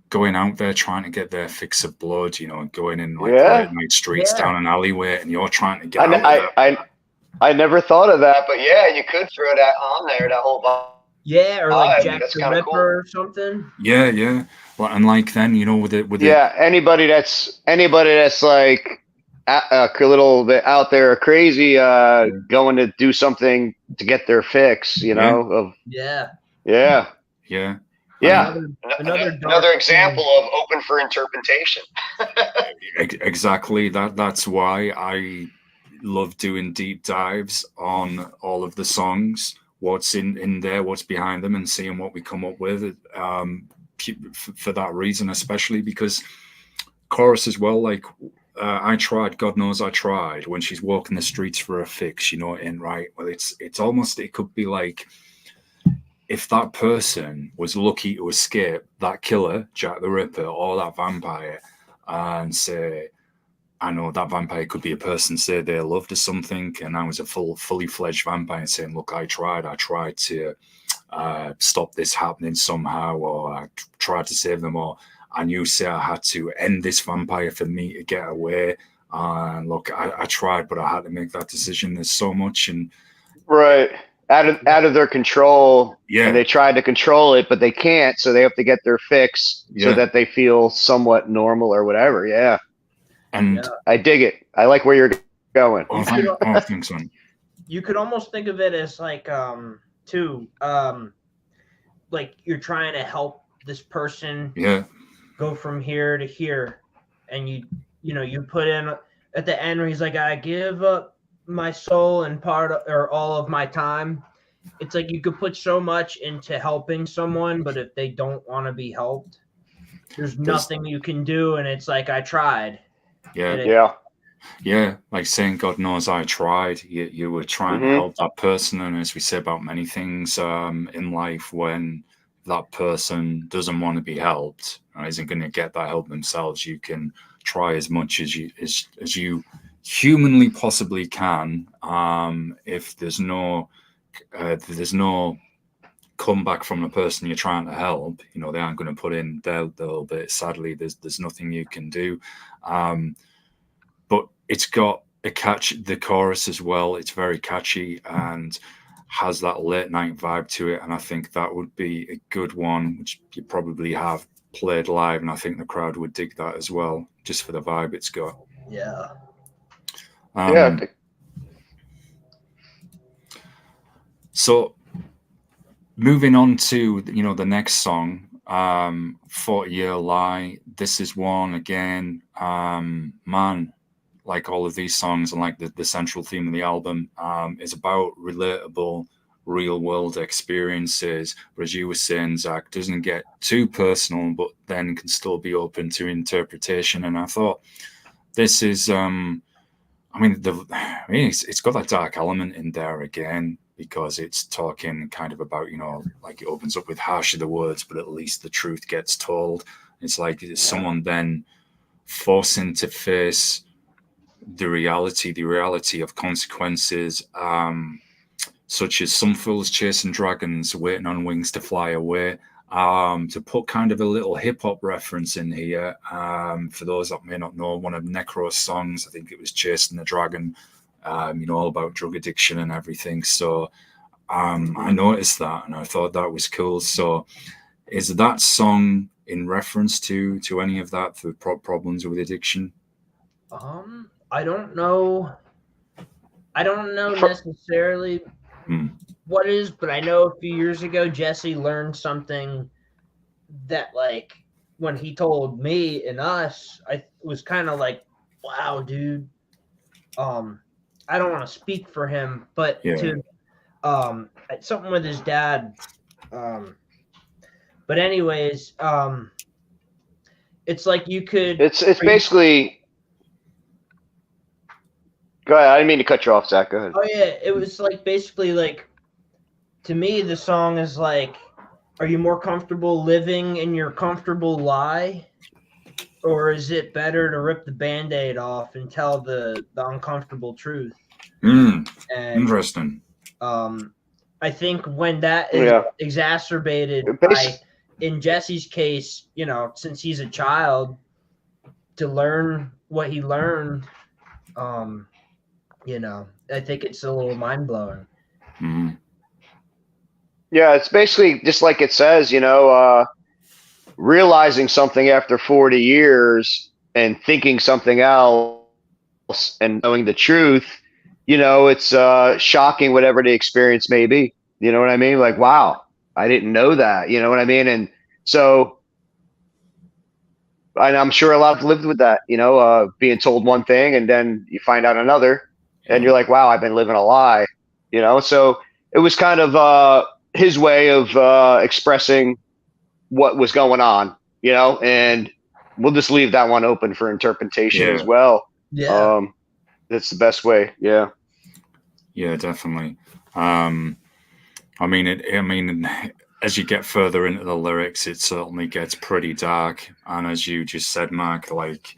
Going out there trying to get their fix of blood, you know, going in like late night streets down an alleyway, and you're trying to get out. I never thought of that, but yeah, you could throw that on there, that whole vibe. Yeah, or like Jack the Ripper cool. Or something. Yeah. Well, and like then, you know, with it. Anybody that's like a little bit out there crazy, going to do something to get their fix, you know. Yeah. Another example of open for interpretation. Exactly. That's why I love doing deep dives on all of the songs, what's in there, what's behind them, and seeing what we come up with. For that reason, especially because chorus as well. Like I tried, God knows I tried. When she's walking the streets for a fix, you know, and right. Well, it's almost, it could be like, if that person was lucky to escape that killer, Jack the Ripper, or that vampire, and say, I know that vampire could be a person, say they loved or something, and I was a fully fledged vampire saying, look, I tried to stop this happening somehow, or I tried to save them, or I knew, say, I had to end this vampire for me to get away. And look, I tried, but I had to make that decision. There's so much, and out of their control. Yeah. And they tried to control it, but they can't, so they have to get their fix so that they feel somewhat normal or whatever. Yeah. And I dig it. I like where you're going. Thanks, son. You could almost think of it as like like you're trying to help this person go from here to here, and you put in at the end where he's like, I give up my soul and all of my time. It's like you could put so much into helping someone, but if they don't want to be helped, there's nothing you can do. And it's like, I tried. Yeah. Like saying, God knows I tried. You were trying to help that person. And as we say about many things in life, when that person doesn't want to be helped, or isn't going to get that help themselves, you can try as much as you humanly possibly can. If there's no comeback from the person you're trying to help, you know, they aren't going to put in their little bit. Sadly, there's nothing you can do. But it's got the chorus as well. It's very catchy and has that late night vibe to it. And I think that would be a good one, which you probably have played live, and I think the crowd would dig that as well, just for the vibe it's got. Yeah. Yeah. So moving on to, you know, the next song, 40-Year Lie. This is one again, man, like all of these songs, and like the central theme of the album, is about relatable real world experiences. But as you were saying, Zach, doesn't get too personal, but then can still be open to interpretation. And I thought this is, it's got that dark element in there again, because it's talking kind of about, you know, like it opens up with harsher the words, but at least the truth gets told. It's like someone then forcing to face the reality of consequences, such as some fools chasing dragons, waiting on wings to fly away. To put kind of a little hip hop reference in here, for those that may not know, one of Necro's songs, I think it was Chasing the Dragon, you know, all about drug addiction and everything. So I noticed that and I thought that was cool. So is that song in reference to any of that, for problems with addiction? I don't know. I don't know necessarily what it is, but I know a few years ago Jesse learned something that, like, when he told me and us, I was kind of like, wow, dude. I don't want to speak for him, but to something with his dad. But anyways, it's like you could. It's basically. Go ahead. I didn't mean to cut you off, Zach. Go ahead. Oh yeah, it was like basically like, to me the song is like, are you more comfortable living in your comfortable lie, or is it better to rip the Band-Aid off and tell the uncomfortable truth? And, interesting. I think when that is exacerbated by, in Jesse's case, you know, since he's a child, to learn what he learned, you know, I think it's a little mind-blowing. Yeah, it's basically just like it says, you know, realizing something after 40 years and thinking something else and knowing the truth, you know, it's shocking, whatever the experience may be. You know what I mean? Like, wow, I didn't know that. You know what I mean? And so, and I'm sure a lot have lived with that, you know, being told one thing and then you find out another and you're like, wow, I've been living a lie, you know? So it was kind of his way of expressing what was going on, you know, and we'll just leave that one open for interpretation as well. Yeah. That's the best way. Yeah. Yeah, definitely. I mean, as you get further into the lyrics, it certainly gets pretty dark. And as you just said, Mark, like,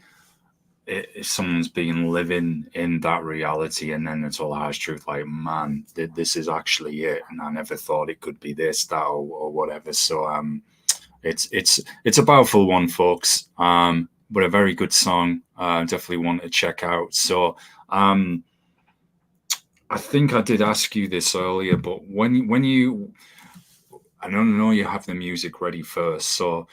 if someone's been living in that reality and then it's all harsh truth, like, man, this is actually it, and I never thought it could be this, that, or whatever. So it's a powerful one, folks, but a very good song. Definitely want to check out. So I think I did ask you this earlier, but when you, I don't know, you have the music ready first, so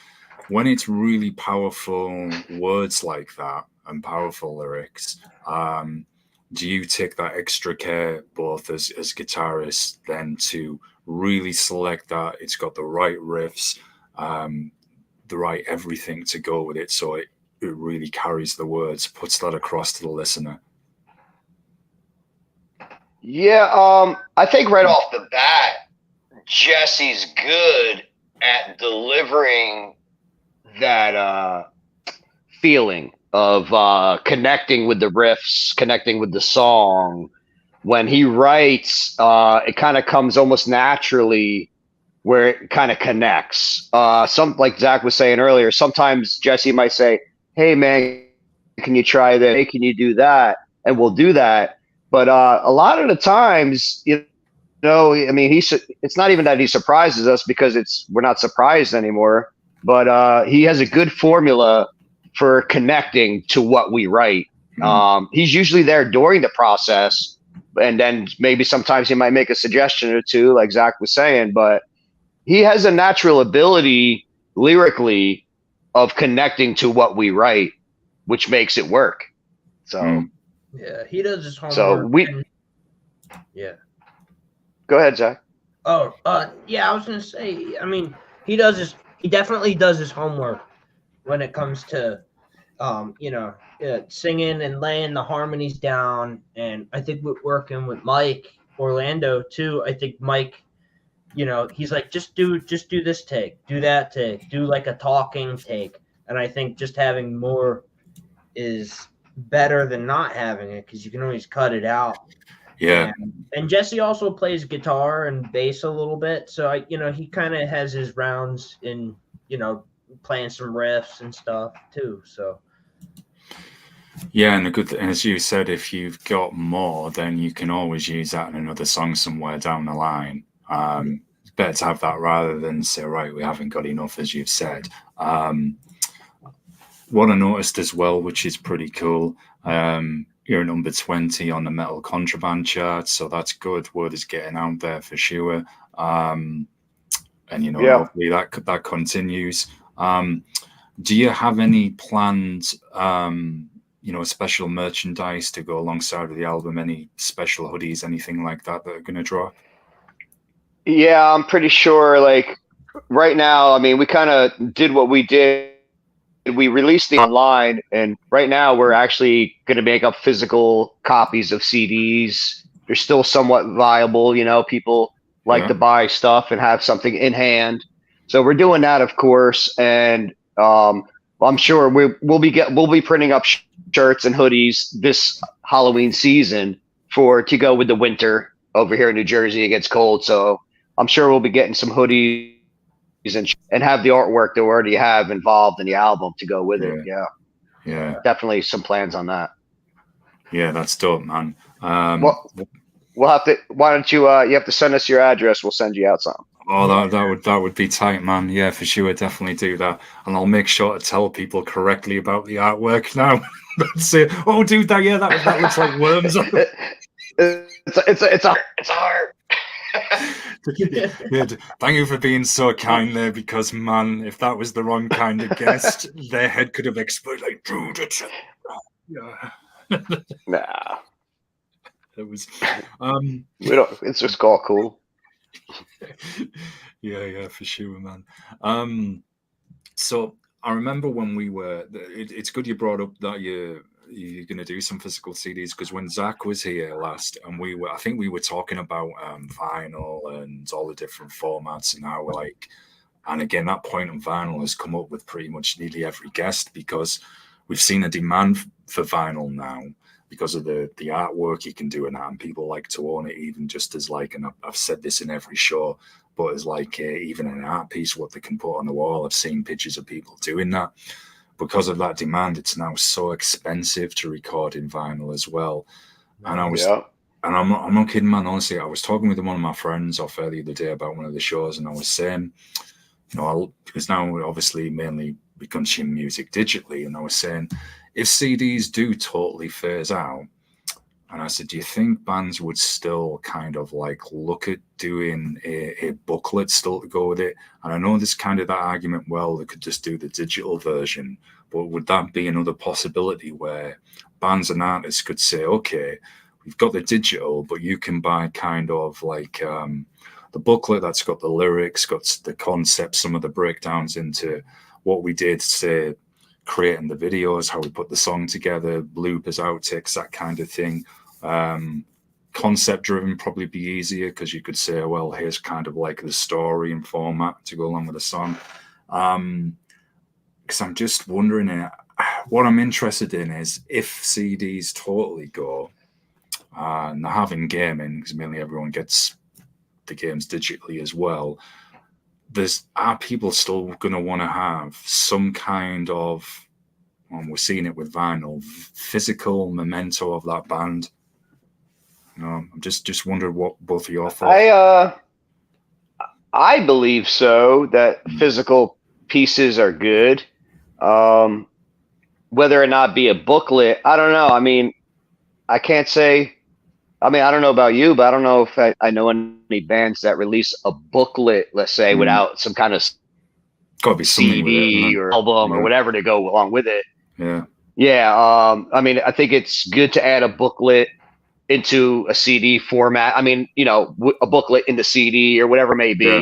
when it's really powerful words like that and powerful lyrics, do you take that extra care, both as guitarists, then to really select that it's got the right riffs, the right everything to go with it, so it really carries the words, puts that across to the listener? Yeah, I think right off the bat, Jesse's good at delivering that feeling of connecting with the riffs, connecting with the song. When he writes, it kind of comes almost naturally where it kind of connects. Some, like Zach was saying earlier, sometimes Jesse might say, hey man, can you try that? Hey, can you do that? And we'll do that. But a lot of the times, you know, I mean, it's not even that he surprises us, because we're not surprised anymore, but he has a good formula for connecting to what we write. He's usually there during the process, and then maybe sometimes he might make a suggestion or two, like Zach was saying, but he has a natural ability lyrically of connecting to what we write, which makes it work. So Yeah, he does his homework. so we yeah. Go ahead, Zach. Oh, yeah, I was gonna say. I mean, he definitely does his homework when it comes to, singing and laying the harmonies down. And I think we're working with Mike Orlando too. I think Mike, he's like, just do this take, do that take, do like a talking take. And I think just having more is better than not having it, because you can always cut it out. Yeah. And Jesse also plays guitar and bass a little bit, so he kind of has his rounds in, playing some riffs and stuff too. So yeah, and as you said, if you've got more, then you can always use that in another song somewhere down the line. It's better to have that rather than say, right, we haven't got enough, as you've said. What I noticed as well, which is pretty cool, you're number 20 on the Metal Contraband chart, so that's good. Word is getting out there for sure. And hopefully that continues. Do you have any planned special merchandise to go alongside with the album? Any special hoodies, anything like that are going to drop? Yeah, I'm pretty sure. Like right now, I mean, we kind of did what we did. We released the online, and right now we're actually going to make up physical copies of CDs. They're still somewhat viable. People like to buy stuff and have something in hand. So we're doing that, of course, and I'm sure we'll be printing up shirts and hoodies this Halloween season to go with the winter over here in New Jersey. It gets cold, so I'm sure we'll be getting some hoodies and have the artwork that we already have involved in the album to go with it. Yeah, definitely some plans on that. Yeah, that's dope, man. We'll have to. Why don't you have to send us your address? We'll send you out something. Oh, that would be tight, man. Yeah, for sure, definitely do that, and I'll make sure to tell people correctly about the artwork now. Say, oh, dude, that looks like worms. It's art. Yeah, thank you for being so kind there, because man, if that was the wrong kind of guest, their head could have exploded. Like, dude, yeah. Nah, it was. We don't. It's just all cool. Yeah, for sure, man. So I remember when we were. It's good you brought up that you're going to do some physical CDs, because when Zach was here last, and I think we were talking about vinyl and all the different formats, and how and again, that point on vinyl has come up with pretty much nearly every guest, because we've seen a demand for vinyl now because of the artwork you can do in that, and people like to own it even just as and I've said this in every show, but as even an art piece, what they can put on the wall. I've seen pictures of people doing that. Because of that demand, it's now so expensive to record in vinyl as well. And and I'm not kidding, man. Honestly, I was talking with one of my friends off the other day about one of the shows, and I was saying, because now we obviously mainly we consume music digitally, and I was saying, if CDs do totally phase out, and I said, do you think bands would still kind of look at doing a booklet still to go with it? And I know there's kind of that argument, well, they could just do the digital version, but would that be another possibility where bands and artists could say, okay, we've got the digital, but you can buy kind of the booklet that's got the lyrics, got the concept, some of the breakdowns into what we did, say, creating the videos, how we put the song together, bloopers, outtakes, that kind of thing. Concept driven probably be easier, because you could say, well, here's kind of the story and format to go along with the song. Because I'm just wondering, what I'm interested in is if CDs totally go, and they're having gaming, because mainly everyone gets the games digitally as well, are people still going to want to have some kind of, and we're seeing it with vinyl, physical memento of that band? I'm just wondering what both of your thoughts. I believe so, that physical pieces are good. Whether or not be a booklet, I don't know. I mean, I can't say. I mean, I don't know about you, but I don't know if I know any bands that release a booklet, let's say, without some kind of Got to be something with it, CD or album or whatever to go along with it. Yeah. Yeah. I mean, I think it's good to add a booklet into a CD format. I mean, you know, a booklet into CD or whatever it may be. Yeah.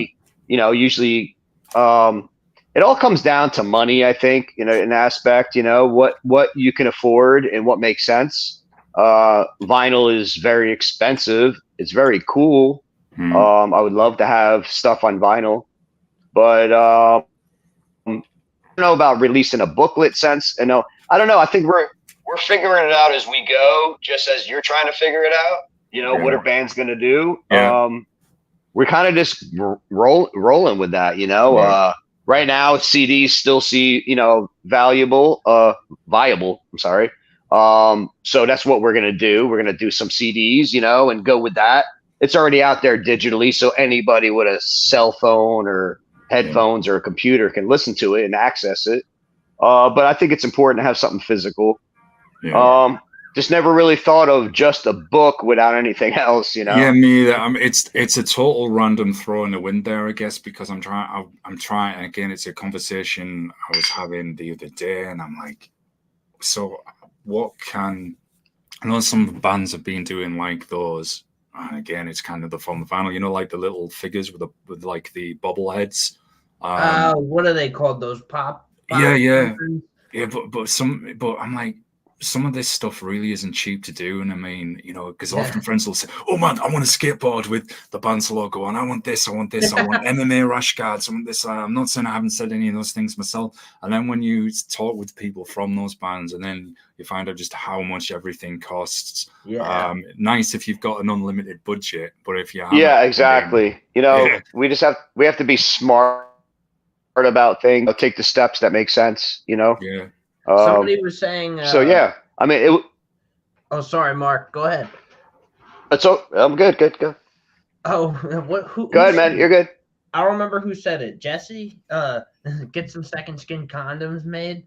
You know, usually it all comes down to money, I think, you know, an aspect, you know, what you can afford and what makes sense. Vinyl is very expensive. It's very cool. I would love to have stuff on vinyl, but I don't know about releasing a booklet sense. And no, I don't know. I think we're figuring it out as we go, just as you're trying to figure it out. You know, what are bands going to do? Yeah. We're kind of just rolling with that, you know. Right now, CDs still you know, viable. I'm sorry. So that's what we're gonna do. We're gonna do some CDs, you know, and go with that. It's already out there digitally, so anybody with a cell phone or headphones or a computer can listen to it and access it. But I think it's important to have something physical. Yeah. Just never really thought of just a book without anything else, you know. Yeah, me either. It's a total random throw in the wind there, I guess, because I'm trying again. It's a conversation I was having the other day, and I'm like, so what can? I know some bands have been doing like those, and again, it's kind of the fun vinyl, you know, like the little figures with like the bobbleheads. What are they called? Those pop? Yeah. But I'm like, some of this stuff really isn't cheap to do. And I mean, you know, because often friends will say, oh man, I want a skateboard with the band's logo on. I want this. I want MMA rash guards. I want this. I'm not saying I haven't said any of those things myself. And then when you talk with people from those bands and then you find out just how much everything costs. Nice if you've got an unlimited budget, but if you haven't. Yeah, exactly. You know, we have to be smart about things, take the steps that make sense, you know? Yeah. Somebody was saying. So yeah, I mean, it. Oh, sorry, Mark. Go ahead. I'm good. Go. Oh, what? Go ahead, man. You're good. I don't remember who said it. Jesse, get some Sekond Skyn condoms made.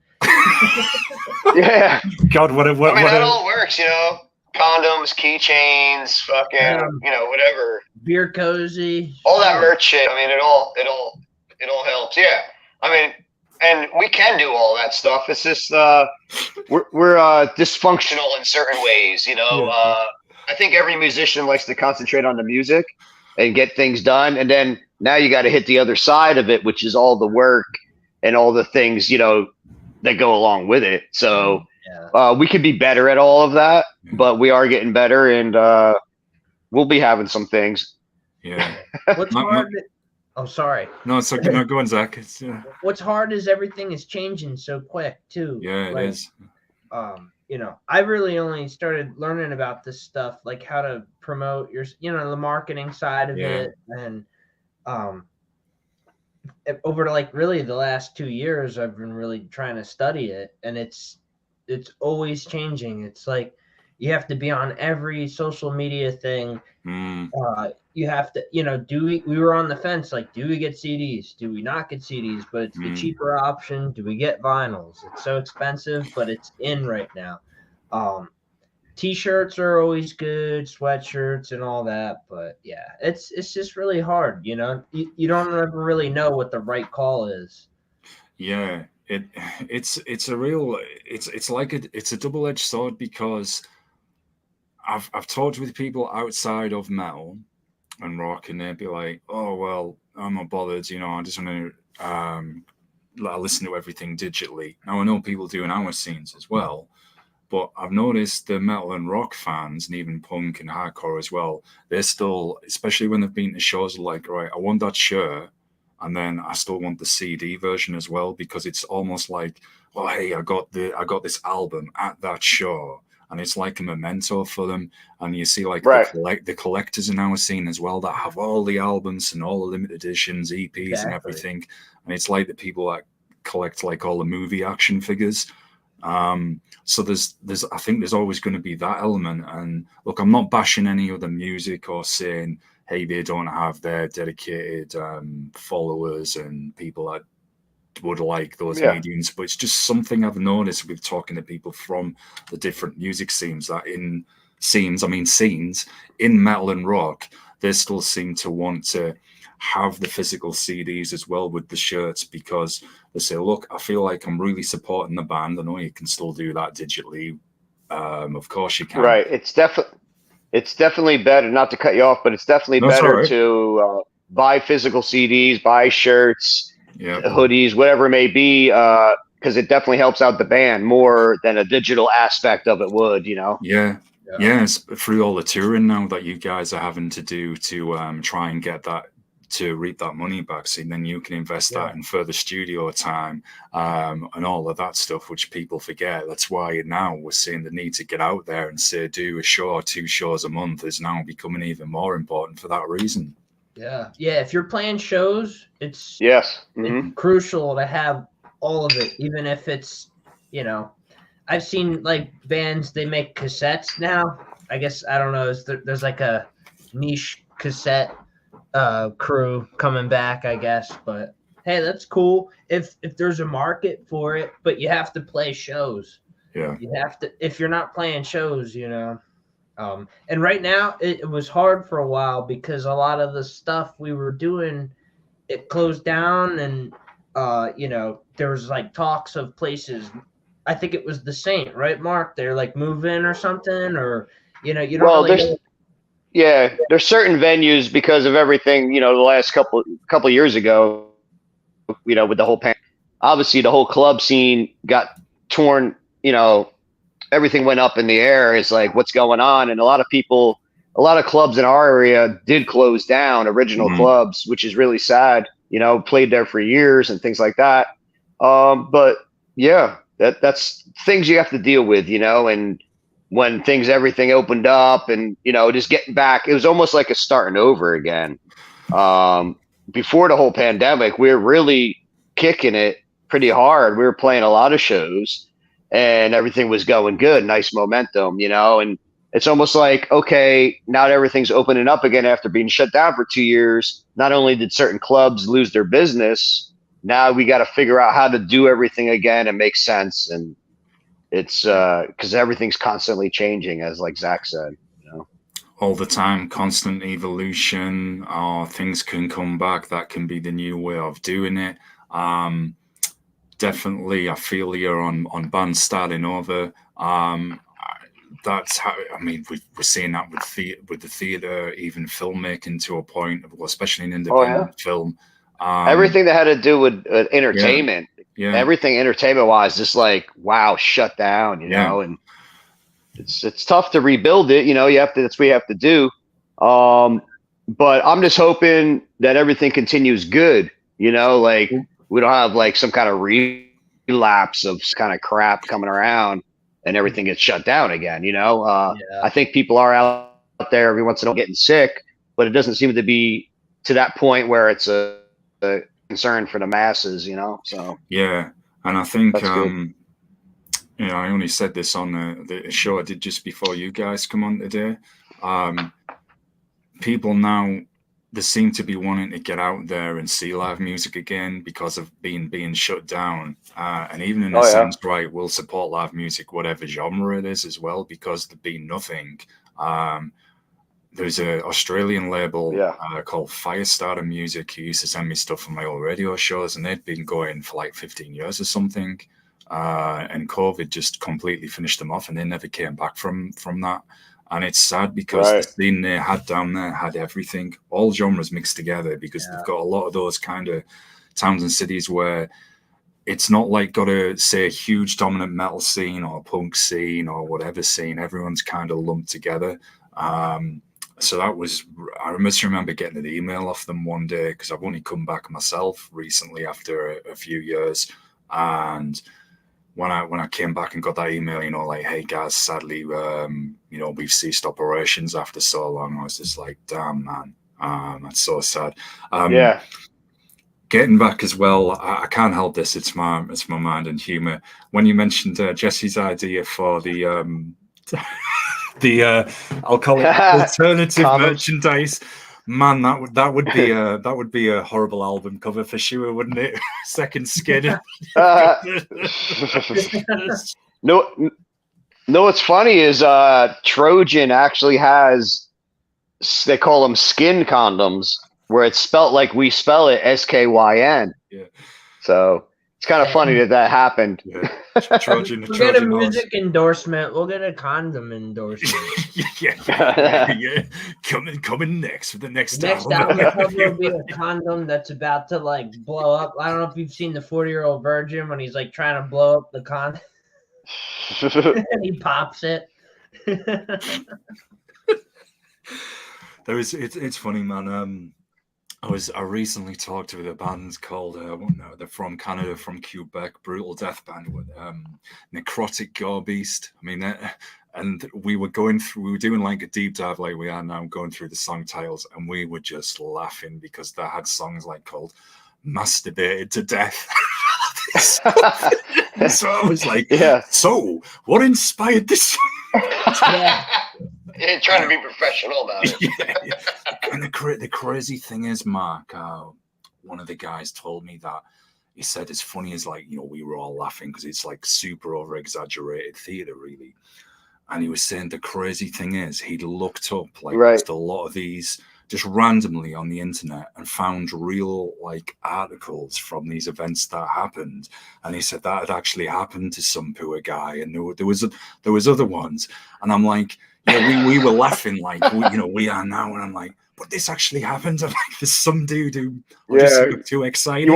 Yeah. God, what? I mean, that all works, you know. Condoms, keychains, fucking, you know, whatever. Beer cozy. All that merch shit. I mean, it all helps. Yeah. I mean. And we can do all that stuff. It's just we're dysfunctional in certain ways, you know. I think every musician likes to concentrate on the music and get things done, and then now you got to hit the other side of it, which is all the work and all the things, you know, that go along with it. So we could be better at all of that, but we are getting better, and we'll be having some things. Yeah. What's hard? Oh, sorry. No, it's okay. No, go on, Zach. What's hard is everything is changing so quick too. Yeah, it is. You know, I really only started learning about this stuff, like how to promote your, you know, the marketing side of it, and over like really the last 2 years, I've been really trying to study it, and it's always changing. It's like you have to be on every social media thing. You have to, you know, we were on the fence, like, do we get CDs? Do we not get CDs? But it's the cheaper option. Do we get vinyls? It's so expensive, but it's in right now. T-shirts are always good, sweatshirts and all that. But yeah, it's just really hard, you know. You don't ever really know what the right call is. Yeah, it's a real, it's like it's a double-edged sword, because I've talked with people outside of metal and rock, and they'd be like, oh, well, I'm not bothered, you know, I just want to listen to everything digitally. Now, I know people do in our scenes as well, but I've noticed the metal and rock fans, and even punk and hardcore as well, they're still, especially when they've been to shows, like, right, I want that shirt, and then I still want the CD version as well, because it's almost like, oh, hey, I got this album at that show. And it's like a memento for them. And you see, like, the collectors in our scene as well that have all the albums and all the limited editions, EPs, and everything. And it's like the people that collect like all the movie action figures. So there's I think there's always going to be that element. And look, I'm not bashing any other music or saying, hey, they don't have their dedicated followers and people that would like those mediums, but it's just something I've noticed with talking to people from the different music scenes, that scenes in metal and rock, they still seem to want to have the physical CDs as well with the shirts, because they say, look, I feel like I'm really supporting the band. I know you can still do that digitally. Of course you can. Right. It's definitely better, not to cut you off, but it's definitely No, it's all better right. to buy physical CDs, buy shirts, Yeah. hoodies, whatever it may be, because it definitely helps out the band more than a digital aspect of it would, you know? Yeah. Yeah, it's through all the touring now that you guys are having to do to try and get that, to reap that money back, so then you can invest that in further studio time and all of that stuff, which people forget. That's why now we're seeing the need to get out there and say do a show or 2 shows a month is now becoming even more important for that reason. Yeah. If you're playing shows, it's Yes. it's crucial to have all of it, even if it's, you know, I've seen like bands, they make cassettes now. I guess, I don't know, there's like a niche cassette crew coming back, I guess, but hey, that's cool if there's a market for it, but you have to play shows. Yeah. You have to, if you're not playing shows, you know. And right now it was hard for a while because a lot of the stuff we were doing, it closed down, and you know, there was like talks of places. I think it was the Saint, right, Mark? They're like moving or something, or you know, you don't really know. Yeah, there's certain venues because of everything, you know, the last couple years ago, you know, with the whole obviously the whole club scene got torn, you know, everything went up in the air. It's like, what's going on? And a lot of clubs in our area did close down, original clubs, which is really sad, you know, played there for years and things like that. But yeah, that's things you have to deal with, you know, and when everything opened up and, you know, just getting back, it was almost like a starting over again. Before the whole pandemic, we were really kicking it pretty hard. We were playing a lot of shows and everything was going good, nice momentum, you know, and it's almost like, okay, now that everything's opening up again after being shut down for 2 years, not only did certain clubs lose their business, now we got to figure out how to do everything again and make sense. And it's because everything's constantly changing, as like Zach said, you know, all the time, constant evolution, or things can come back. That can be the new way of doing it. Definitely, I feel you're on bands starting over. That's how, I mean, we're seeing that with the theater, even filmmaking to a point, especially in independent film. Everything that had to do with entertainment, everything entertainment wise, just like, wow, shut down, you know, and it's tough to rebuild it, you know, that's what you have to do. But I'm just hoping that everything continues good, you know, like we don't have like some kind of relapse of kind of crap coming around and everything gets shut down again, you know. I think people are out there every once in a while getting sick, but it doesn't seem to be to that point where it's a concern for the masses, you know. So yeah, and I think you know, I only said this on the show I did just before you guys come on today. People now, they seem to be wanting to get out there and see live music again because of being shut down. And even in a sense, right, we'll support live music, whatever genre it is as well, because there being nothing. There's an Australian label called Firestarter Music who used to send me stuff from my old radio shows, and they'd been going for like 15 years or something. And COVID just completely finished them off, and they never came back from that. And it's sad because the scene they had down there had everything, all genres mixed together, because they've got a lot of those kind of towns and cities where it's not like got a, say, a huge dominant metal scene or a punk scene or whatever scene. Everyone's kind of lumped together. So that was, I must remember getting an email off them one day, because I've only come back myself recently after a few years. And when I came back and got that email, you know, like, hey guys, sadly, you know, we've ceased operations after so long. I was just like, damn, man, that's so sad. Getting back as well, I can't help this. It's my mind and humor. When you mentioned Jesse's idea for the I'll call it alternative merchandise, man, that would be a horrible album cover for sure, wouldn't it? Sekond Skyn. No, what's funny is Trojan actually has, they call them skin condoms, where it's spelt like we spell it, Skyn. Yeah. So it's kind of funny that happened. Yeah. Trojan, We'll get a Trojan horse. music endorsement. We'll get a condom endorsement. yeah. Coming next for the next Next album. album cover will be a condom that's about to like blow up. I don't know if you've seen the 40-Year-Old Virgin when he's like trying to blow up the condom and he pops it. It's funny, man. I recently talked with a band called they're from Canada, from Quebec, brutal death band with Necrotic Gore Beast. I mean, and we were doing like a deep dive like we are now, going through the song titles, and we were just laughing because they had songs like called "Masturbated to Death." So I was like, so what inspired this? Yeah. Yeah, trying to be professional about it. Yeah. And the crazy thing is, Mark, one of the guys told me that he said it's funny as like, we were all laughing because it's like super over exaggerated theater, really. And he was saying the crazy thing is he'd looked up like just a lot of these just randomly on the internet and found real like articles from these events that happened. And he said that had actually happened to some poor guy, and there was other ones. And I'm like, yeah, we were laughing like we are now, and I'm like, but this actually happened. I'm like, there's some dude who just looked too excited.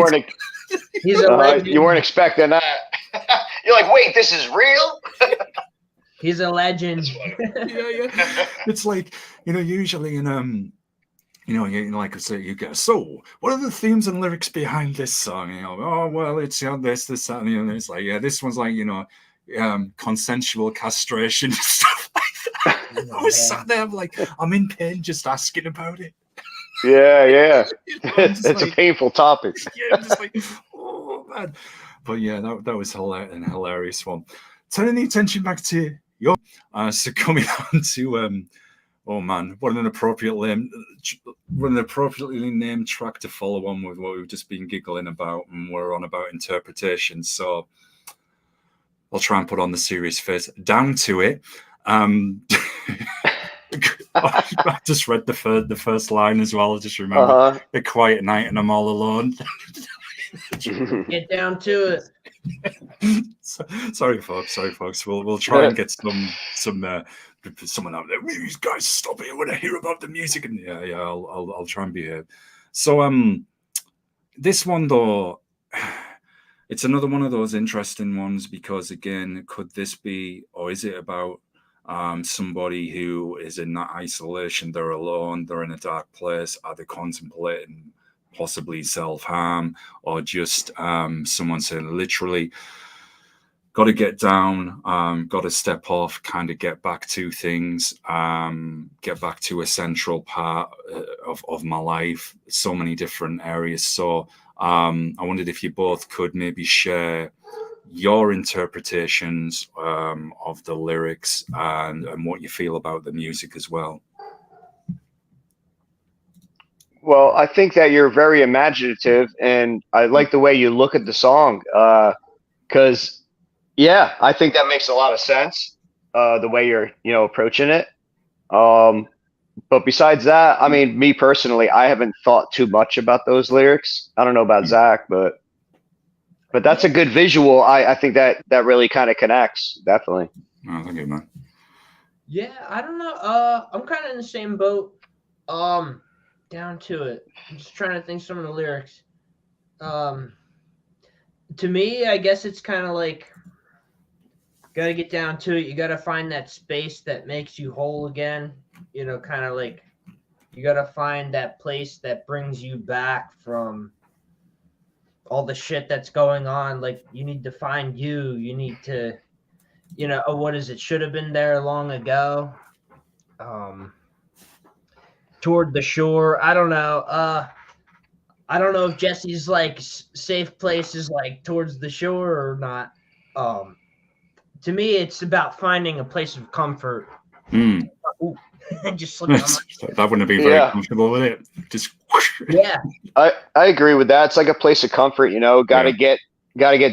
You weren't expecting that. You're like, wait, this is real? He's a legend. Yeah. It's like, usually in like I say, you get, so what are the themes and lyrics behind this song? Oh well, it's this, that, and it's like, this one's like, consensual castration and stuff like that. I was sat there, I'm like, I'm in pain just asking about it. Yeah. It's like, a painful topic. Yeah, I'm just like, oh man. But yeah, that was an hilarious one. Turning the attention back to your so coming on to oh man, what an appropriately named track to follow on with what we've just been giggling about, and we're on about interpretation. So I'll try and put on the serious face. Down to it. I just read the first line as well. I just remember a quiet night and I'm all alone. Get down to it. Sorry, folks. We'll try and get someone out there. These guys stop it when I hear about the music, and I'll try and be here. So this one though, it's another one of those interesting ones because again, could this be, or is it about somebody who is in that isolation? They're alone. They're in a dark place. Are they contemplating possibly self-harm, or just someone saying literally got to get down, got to step off, kind of get back to things, get back to a central part of my life, so many different areas. So I wondered if you both could maybe share your interpretations of the lyrics and what you feel about the music as well. Well, I think that you're very imaginative, and I like the way you look at the song. Because, I think that makes a lot of sense. The way you're, approaching it. But besides that, I mean, me personally, I haven't thought too much about those lyrics. I don't know about Zach, but that's a good visual. I think that really kind of connects. Definitely. Oh, thank you, man. Yeah, I don't know. I'm kind of in the same boat. Down to it. I'm just trying to think some of the lyrics. To me, I guess it's kind of like, gotta get down to it. You gotta find that space that makes you whole again. Kind of like, you gotta find that place that brings you back from all the shit that's going on. Like, you need to find you. You need to, what is it? Should have been there long ago. Toward the shore. I don't know. I don't know if Jesse's like safe place is like towards the shore or not. To me, it's about finding a place of comfort. Ooh, just look that wouldn't be very comfortable with it. Just I agree with that. It's like a place of comfort. Gotta get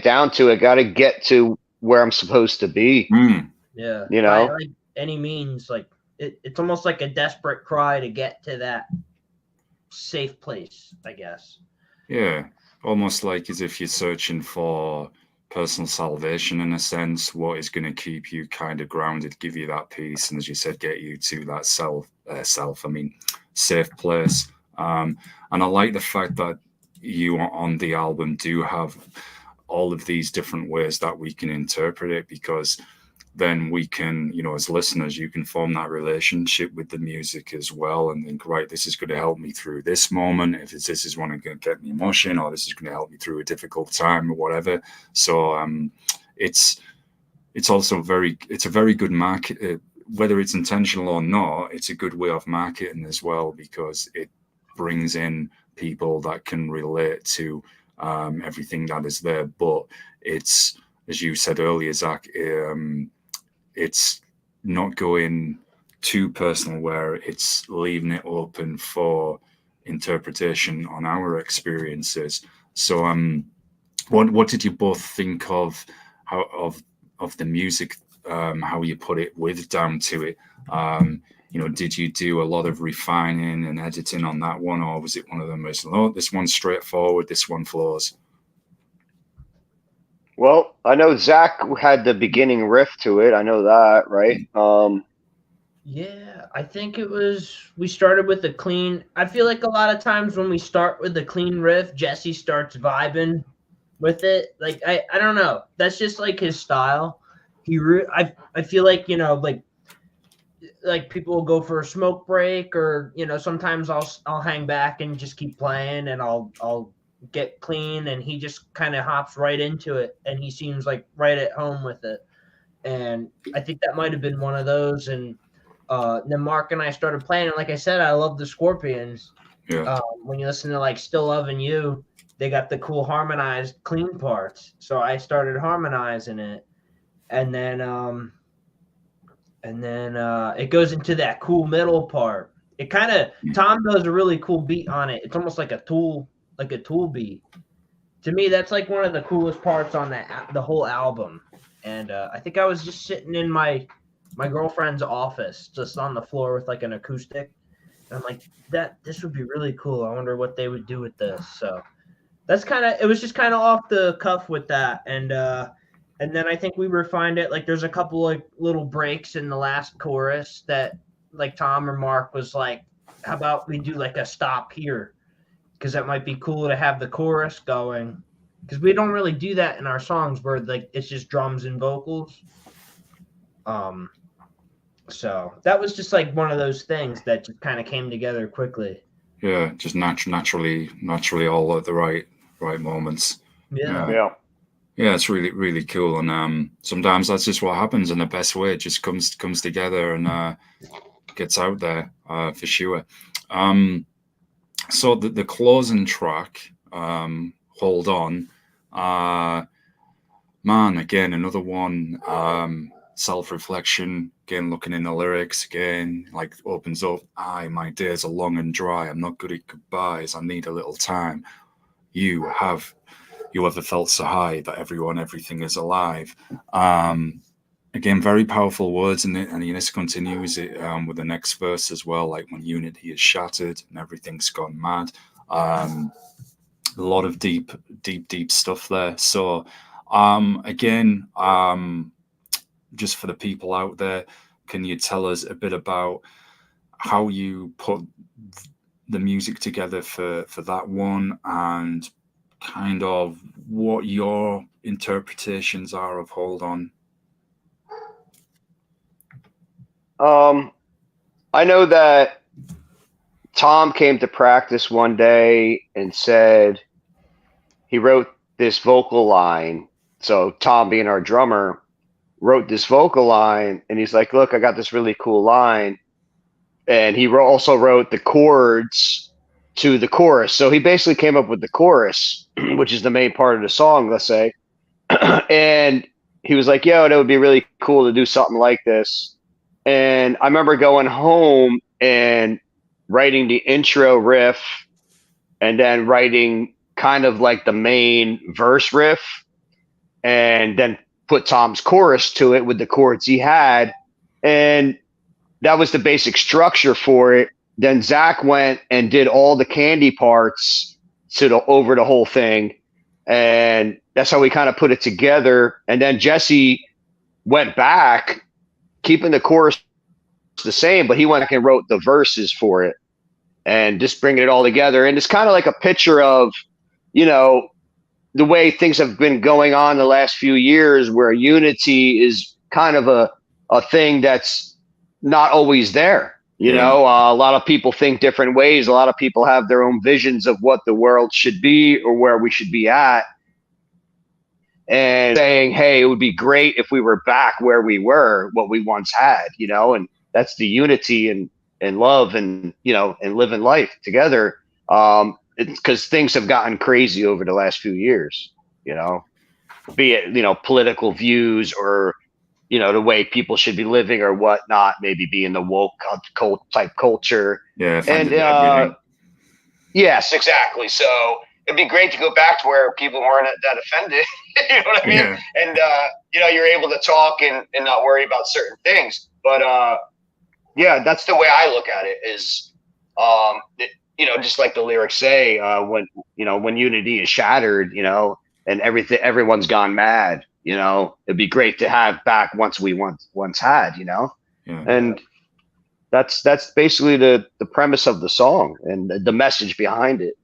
down to it. Gotta get to where I'm supposed to be. Yeah. By like any means, like it's almost like a desperate cry to get to that safe place, I guess. Yeah, almost like as if you're searching for personal salvation in a sense. What is going to keep you kind of grounded, give you that peace, and as you said, get you to that safe place. And I like the fact that you on the album do have all of these different ways that we can interpret it, because then we can, as listeners, you can form that relationship with the music as well and think, right, this is going to help me through this moment. If this is going to get me emotion, or this is going to help me through a difficult time or whatever. So it's also it's a very good market, whether it's intentional or not, it's a good way of marketing as well, because it brings in people that can relate to everything that is there. But it's, as you said earlier, Zach, it's not going too personal, where it's leaving it open for interpretation on our experiences. So what did you both think of the music, how you put it with Down to It? Did you do a lot of refining and editing on that one, or was it one of them as, oh, this one's straightforward, this one flows? Well, I know Zach had the beginning riff to it. I know that, right? Yeah, I think we started with the clean. I feel like a lot of times when we start with the clean riff, Jesse starts vibing with it. Like, I don't know. That's just like his style. I feel like, like people will go for a smoke break, or, sometimes I'll hang back and just keep playing, and I'll get clean, and he just kind of hops right into it, and he seems like right at home with it. And I think that might have been one of those. And then Mark and I started playing, and like I said, I love the Scorpions. Yeah. When you listen to like Still Loving You, they got the cool harmonized clean parts, so I started harmonizing it, and then it goes into that cool middle part. It kind of, Tom does a really cool beat on it. It's almost like a tool beat. To me, that's like one of the coolest parts on the whole album. And I think I was just sitting in my girlfriend's office, just on the floor with like an acoustic. And I'm like, this would be really cool. I wonder what they would do with this. So it was just kind of off the cuff with that. And then I think we refined it. Like, there's a couple like little breaks in the last chorus that like Tom or Mark was like, how about we do like a stop here? Because that might be cool to have the chorus going. Because we don't really do that in our songs, where like it's just drums and vocals. So that was just like one of those things that just kind of came together quickly. Yeah, just naturally all at the right moments. Yeah. Yeah, it's really, really cool. And sometimes that's just what happens in the best way. It just comes together and gets out there for sure. So the closing track, Hold On, man, again, another one, self-reflection, again, looking in the lyrics, again, like opens up, my days are long and dry, I'm not good at goodbyes, I need a little time. You ever felt so high that everything is alive? Again, very powerful words, and Eunice continues it with the next verse as well, like when unity is shattered and everything's gone mad. A lot of deep stuff there. So again, just for the people out there, can you tell us a bit about how you put the music together for that one, and kind of what your interpretations are of Hold On? I know that Tom came to practice one day and said he wrote this vocal line. So Tom, being our drummer, wrote this vocal line, and he's like, look, I got this really cool line. And he also wrote the chords to the chorus. So he basically came up with the chorus, which is the main part of the song, let's say. And he was like, yo, it would be really cool to do something like this. And I remember going home and writing the intro riff, and then writing kind of like the main verse riff, and then put Tom's chorus to it with the chords he had. And that was the basic structure for it. then Zach went and did all the candy parts over the whole thing, and that's how we kind of put it together. And then Jesse went back, keeping the chorus the same, but he went back and wrote the verses for it, and just bringing it all together. And it's kind of like a picture of, you know, the way things have been going on the last few years, where unity is kind of a thing that's not always there. You know, a lot of people think different ways. A lot of people have their own visions of what the world should be or where we should be at. And saying, hey, it would be great if we were back where we were, what we once had, you know, and that's the unity and love and, you know, and living life together. It's because things have gotten crazy over the last few years, you know, be it, you know, political views or, you know, the way people should be living or whatnot, maybe being the woke cult type culture. Yeah. And yes, exactly. So it'd be great to go back to where people weren't that offended. You know what I mean? Yeah. And, you know, you're able to talk and not worry about certain things. But, yeah, that's the way I look at it is, you know, just like the lyrics say, when, you know, when unity is shattered, you know, and everyone's gone mad, you know, it'd be great to have back once we once had, you know, and that's basically the premise of the song and the message behind it.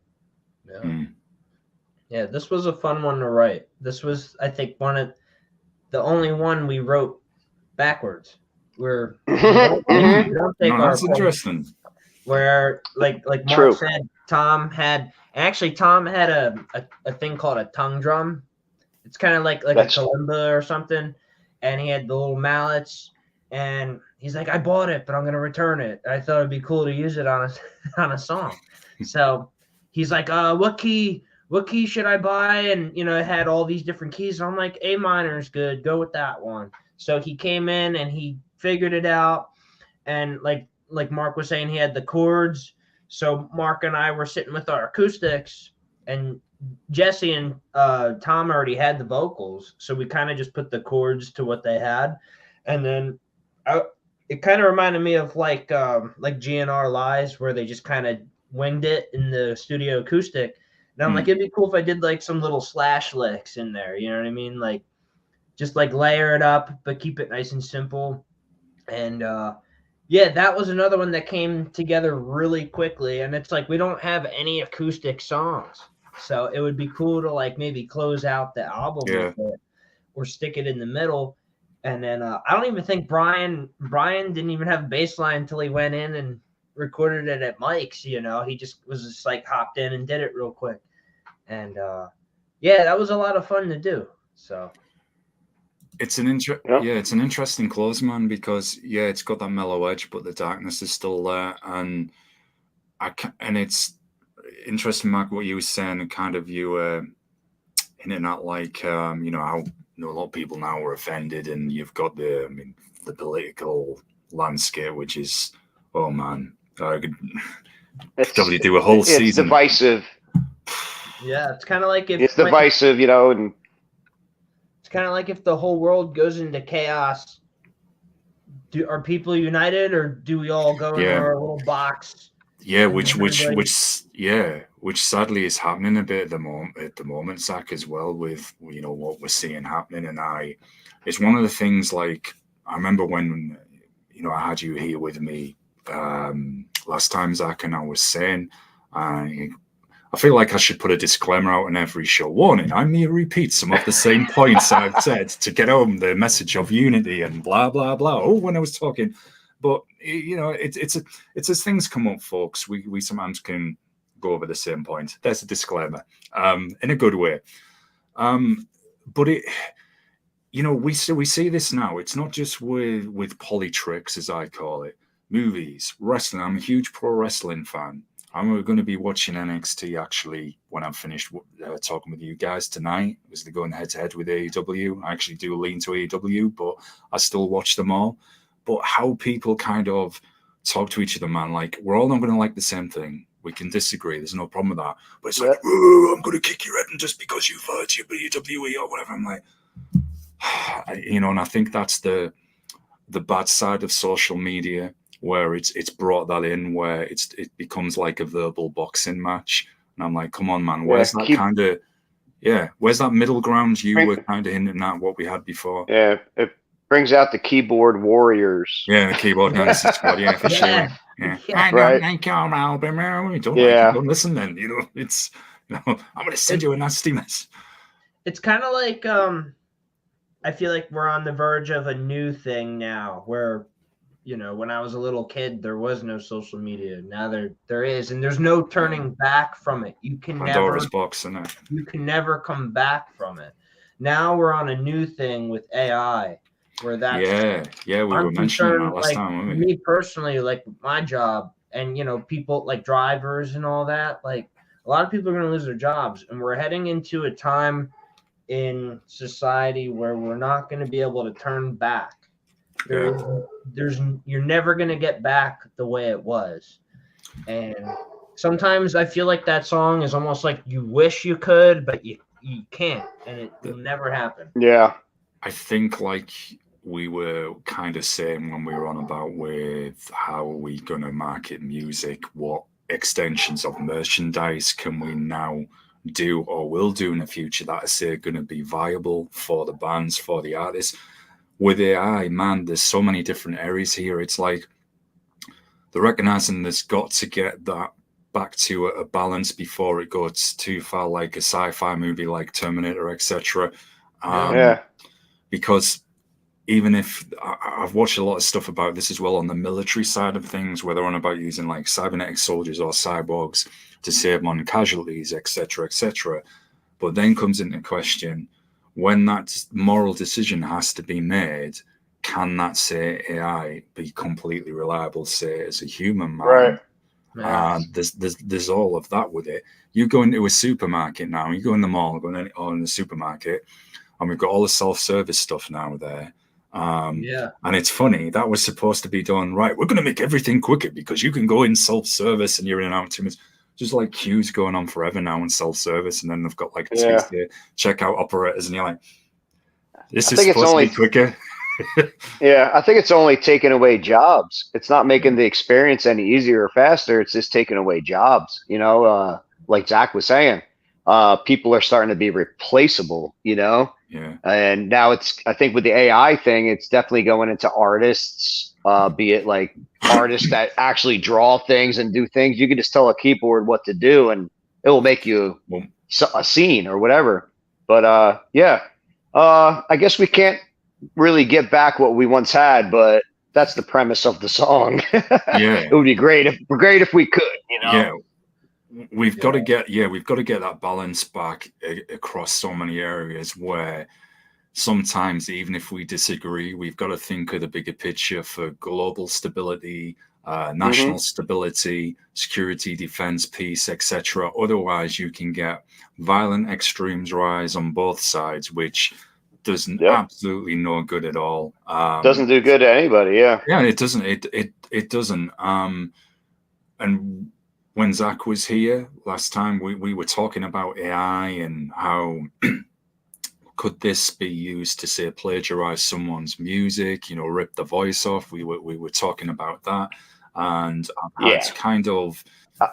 Yeah, this was a fun one to write. This was, I think, the only one we wrote backwards. Where we don't take our that's interesting. Where like Mark said, Tom had a thing called a tongue drum. It's kind of like a kalimba or something, and he had the little mallets, and he's like, I bought it, but I'm gonna return it. I thought it'd be cool to use it on a song. So he's like, what key should I buy? And you know, it had all these different keys. And I'm like, A minor is good, go with that one. So he came in and he figured it out, and like Mark was saying, he had the chords. So Mark and I were sitting with our acoustics, and Jesse and Tom already had the vocals, so we kind of just put the chords to what they had, and then it kind of reminded me of like GNR Lies, where they just kind of winged it in the studio acoustic. And I'm like, it'd be cool if I did like some little slash licks in there, you know what I mean? Like just like layer it up, but keep it nice and simple. And yeah, that was another one that came together really quickly. And it's like we don't have any acoustic songs, so it would be cool to like maybe close out the album with it or stick it in the middle. And then I don't even think Brian didn't even have a bass line until he went in and recorded it at Mike's. You know, he just like hopped in and did it real quick. And yeah, that was a lot of fun to do. So. It's an interesting close, man, because it's got that mellow edge, but the darkness is still there, and it's interesting, Mark, what you were saying, and kind of you in and out, like you know how a lot of people now are offended, and you've got the political landscape, which is man, I could probably do a whole season. It's divisive. Yeah, it's kind of like it's divisive, you know, and. Kind of like if the whole world goes into chaos, are people united, or do we all go in our little box? Yeah, which sadly is happening a bit at the moment, Zach, as well, with you know what we're seeing happening. And it's one of the things, like I remember when you know I had you here with me last time, Zach, and I was saying I feel like I should put a disclaimer out on every show. Warning, I may repeat some of the same points I've said to get home the message of unity and blah, blah, blah. Oh, when I was talking. But, you know, it's as things come up, folks, we sometimes can go over the same point. There's a disclaimer in a good way. But you know, we see this now. It's not just with polytricks, as I call it, movies, wrestling. I'm a huge pro wrestling fan. I'm going to be watching NXT actually when I'm finished talking with you guys tonight, as they're going head-to-head with AEW. I actually do lean to AEW, but I still watch them all. But how people kind of talk to each other, man, like we're all not going to like the same thing. We can disagree. There's no problem with that. But it's like, oh, I'm going to kick your head and just because you've heard your WWE or whatever. I'm like, you know, and I think that's the bad side of social media. where it's brought that in, where it becomes like a verbal boxing match. And I'm like, come on, man, where's that kind of, where's that middle ground you were kind of hinting at what we had before? Yeah, it brings out the keyboard warriors. Yeah, the keyboard dancing squad, yeah, for sure. Yeah. I don't like your album. You don't like it, don't listen then. You know, it's, I'm going to send you a nasty mess. It's kind of like, I feel like we're on the verge of a new thing now where, you know, when I was a little kid, there was no social media. Now there is, and there's no turning back from it. You can Pandora's box, isn't it? You can never come back from it. Now we're on a new thing with AI, where that's we were mentioning that last time, weren't we? Me personally, like my job, and you know, people like drivers and all that. Like a lot of people are going to lose their jobs, and we're heading into a time in society where we're not going to be able to turn back. You're never going to get back the way it was. And sometimes I feel like that song is almost like you wish you could, but you can't, and it will never happen. Yeah. I think like we were kind of saying when we were on about with how are we going to market music, what extensions of merchandise can we now do or will do in the future that are going to be viable for the bands, for the artists. With AI, man, there's so many different areas here. It's like they're recognizing there's got to get that back to a balance before it goes too far, like a sci-fi movie like Terminator, etc. Because even if I've watched a lot of stuff about this as well on the military side of things, where they're on about using like cybernetic soldiers or cyborgs to save on casualties, etc., etc. But then comes into question, when that moral decision has to be made, can that, say, AI be completely reliable, say, as a human man? Right. There's all of that with it. You go into a supermarket now, you go in the mall, or in the supermarket, and we've got all the self-service stuff now there. And it's funny, that was supposed to be done right. We're going to make everything quicker because you can go in self-service and you're in and out 2 minutes. Just like queues going on forever now in self-service, and then they've got like checkout operators, and you're like, this is supposed to be quicker. I think it's only taking away jobs. It's not making the experience any easier or faster. It's just taking away jobs. You know, like Zach was saying, people are starting to be replaceable. You know, and now I think with the AI thing, it's definitely going into artists. Be it like artists that actually draw things and do things. You can just tell a keyboard what to do, and it will make you a scene or whatever. But I guess we can't really get back what we once had, but that's the premise of the song. It would be great if we could, you know. We've got to get that balance back across so many areas where sometimes, even if we disagree, we've got to think of the bigger picture for global stability, national stability, security, defense, peace, etc. Otherwise, you can get violent extremes rise on both sides, which does absolutely no good at all. Doesn't do good to anybody. Yeah, it doesn't. It doesn't. And when Zach was here last time, we were talking about AI and how could this be used to, say, plagiarize someone's music, you know, rip the voice off. We were talking about that, and I've had kind of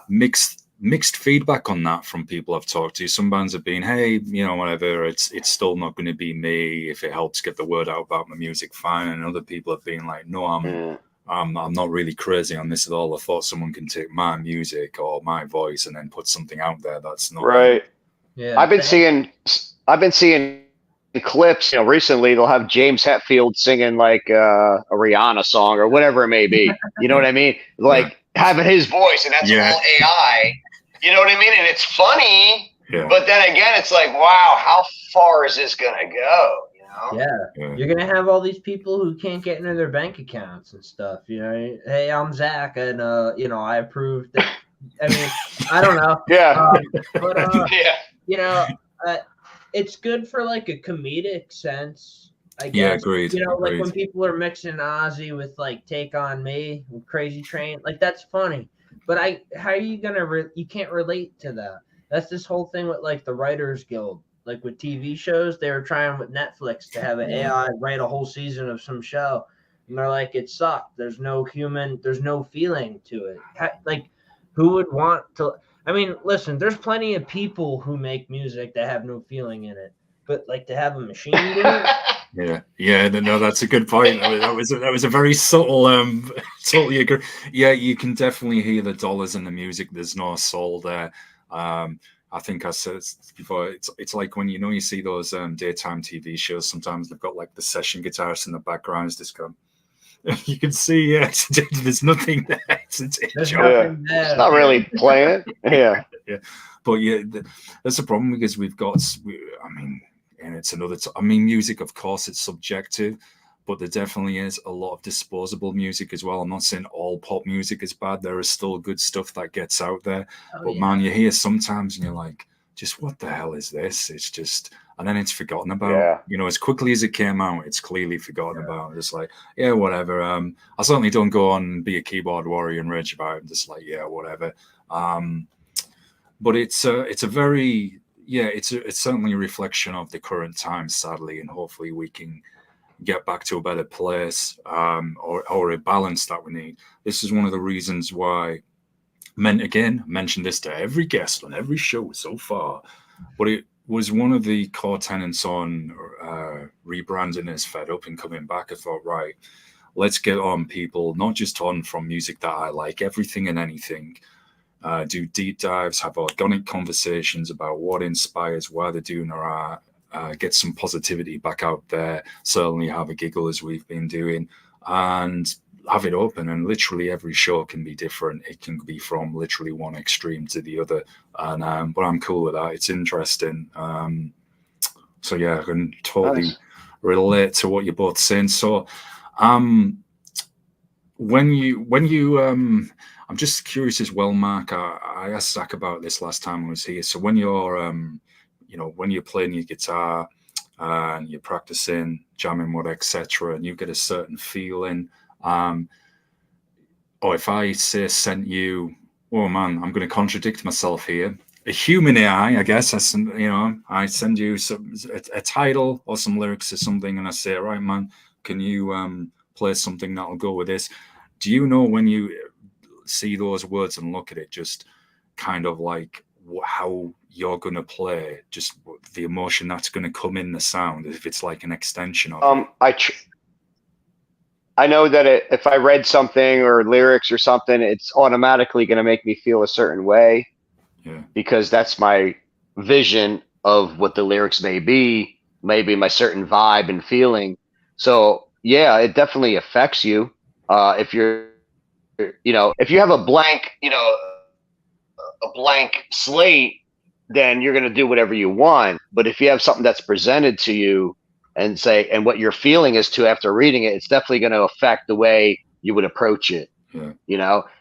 mixed feedback on that from people I've talked to. Some bands have been, hey, you know, whatever, it's still not going to be me. If it helps get the word out about my music, fine. And other people have been like, no, I'm not really crazy on this at all. I thought someone can take my music or my voice and then put something out there that's not right. I've been seeing clips, you know, recently they'll have James Hetfield singing like a Rihanna song or whatever it may be. You know what I mean? Like having his voice, and that's all AI. You know what I mean? And it's funny, but then again, it's like, wow, how far is this gonna go? You know? You're gonna have all these people who can't get into their bank accounts and stuff. You know, hey, I'm Zach, and you know, I approved that. I mean, I don't know. You know, it's good for like a comedic sense, I guess. Yeah, agreed. You know, like when people are mixing Ozzy with like Take On Me with Crazy Train, like that's funny. But how are you gonna? You can't relate to that. That's this whole thing with like the Writers Guild, like with TV shows. They were trying with Netflix to have an AI write a whole season of some show, and they're like, it sucked. There's no feeling to it. Like, who would want to? I mean, listen, there's plenty of people who make music that have no feeling in it, but like to have a machine do it. Yeah, no, that's a good point. I mean, that was a very subtle. Totally agree. Yeah, you can definitely hear the dollars in the music. There's no soul there. I think I said it before. It's like when you see those daytime TV shows. Sometimes they've got like the session guitarist in the background. It's just going. You can see, yeah, there's nothing there. There's nothing there. It's not really playing. Yeah. Yeah, but yeah, that's a problem because we've got. I mean. And it's another. I mean, music, of course, it's subjective, but there definitely is a lot of disposable music as well. I'm not saying all pop music is bad. There is still good stuff that gets out there. But man, you hear sometimes and you're like, just what the hell is this? It's just, and then it's forgotten about. Yeah. You know, as quickly as it came out, it's clearly forgotten about. It's like, yeah, whatever. I certainly don't go on and be a keyboard warrior and rage about it. Just like, yeah, whatever. But it's a very it's certainly a reflection of the current times, sadly, and hopefully we can get back to a better place or a balance that we need. This is one of the reasons why, mentioned this to every guest on every show so far, but it was one of the core tenets on rebranding as Fed Up and coming back. I thought, right, let's get on people, not just on from music that I like, everything and anything. Do deep dives, have organic conversations about what inspires, why they're doing their art, get some positivity back out there, certainly have a giggle as we've been doing, and have it open. And literally every show can be different. It can be from literally one extreme to the other. And but I'm cool with that. It's interesting. So yeah, I can totally relate to what you're both saying. So when you I'm just curious as well, Mark. I asked Zach about this last time I was here. So when you're, when you're playing your guitar and you're practicing, jamming, etc., and you get a certain feeling, or if I say sent you, oh man, I'm going to contradict myself here. A human AI, I guess. I send you a title or some lyrics or something, and I say, right, man, can you play something that'll go with this? Do you know when you see those words and look at it, just kind of like how you're going to play, just the emotion that's going to come in the sound, if it's like an extension of it? I know that if I read something or lyrics or something, it's automatically going to make me feel a certain way, because that's my vision of what the lyrics may be my certain vibe and feeling. So yeah, it definitely affects you. If you have a blank slate, then you're going to do whatever you want. But if you have something that's presented to you and what your feeling is to after reading it, it's definitely going to affect the way you would approach it.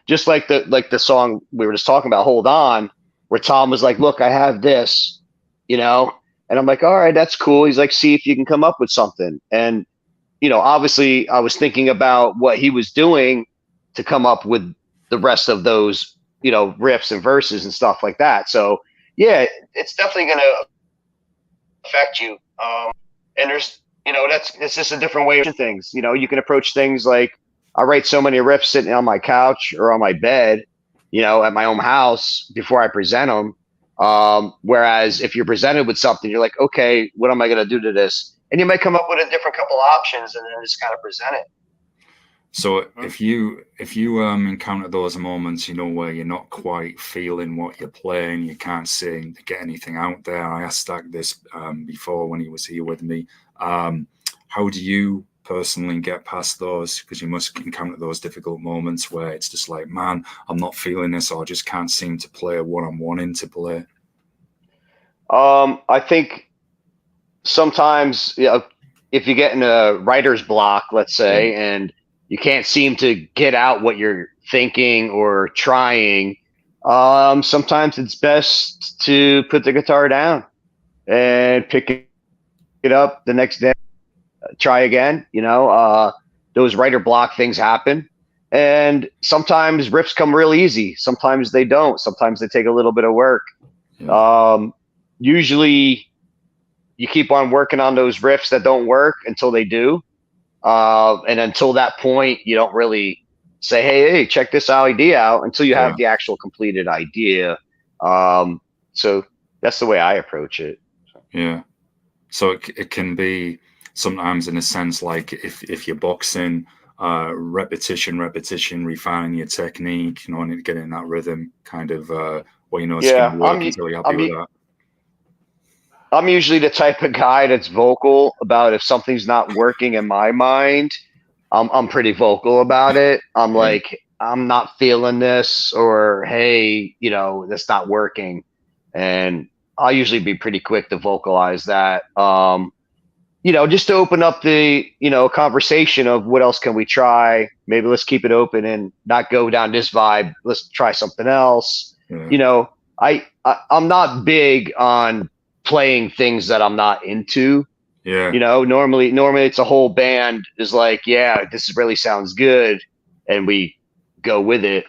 Just like the song we were just talking about, Hold On, where Tom was like, look, I have this, and I'm like, all right, that's cool. He's like, see if you can come up with something. And obviously I was thinking about what he was doing to come up with the rest of those, riffs and verses and stuff like that. So yeah, it's definitely going to affect you. And there's, it's just a different way of things. You can approach things like, I write so many riffs sitting on my couch or on my bed, at my own house before I present them. Whereas if you're presented with something, you're like, okay, what am I going to do to this? And you might come up with a different couple options and then just kind of present it. So if you encounter those moments, where you're not quite feeling what you're playing, you can't seem to get anything out there. I asked Stack this before when he was here with me. How do you personally get past those? Because you must encounter those difficult moments where it's just like, man, I'm not feeling this, or I just can't seem to play what I'm wanting to play. I think sometimes, if you get in a writer's block, let's say, and you can't seem to get out what you're thinking or trying, sometimes it's best to put the guitar down and pick it up the next day, try again. Those writer block things happen, and sometimes riffs come real easy, sometimes they don't, sometimes they take a little bit of work. Usually you keep on working on those riffs that don't work until they do. And until that point, you don't really say, hey, check this idea out until you have the actual completed idea. So that's the way I approach it. Yeah. So it can be sometimes in a sense like if you're boxing, repetition, refining your technique, and getting that rhythm kind of it's going to work until you're happy with that. I'm usually the type of guy that's vocal about if something's not working in my mind. I'm pretty vocal about it. I'm like, I'm not feeling this, or hey, that's not working, and I'll usually be pretty quick to vocalize that. Just to open up the conversation of what else can we try. Maybe let's keep it open and not go down this vibe. Let's try something else. Yeah. I'm not big on playing things that I'm not into. Yeah. Normally it's a whole band is like, yeah, this really sounds good, and we go with it.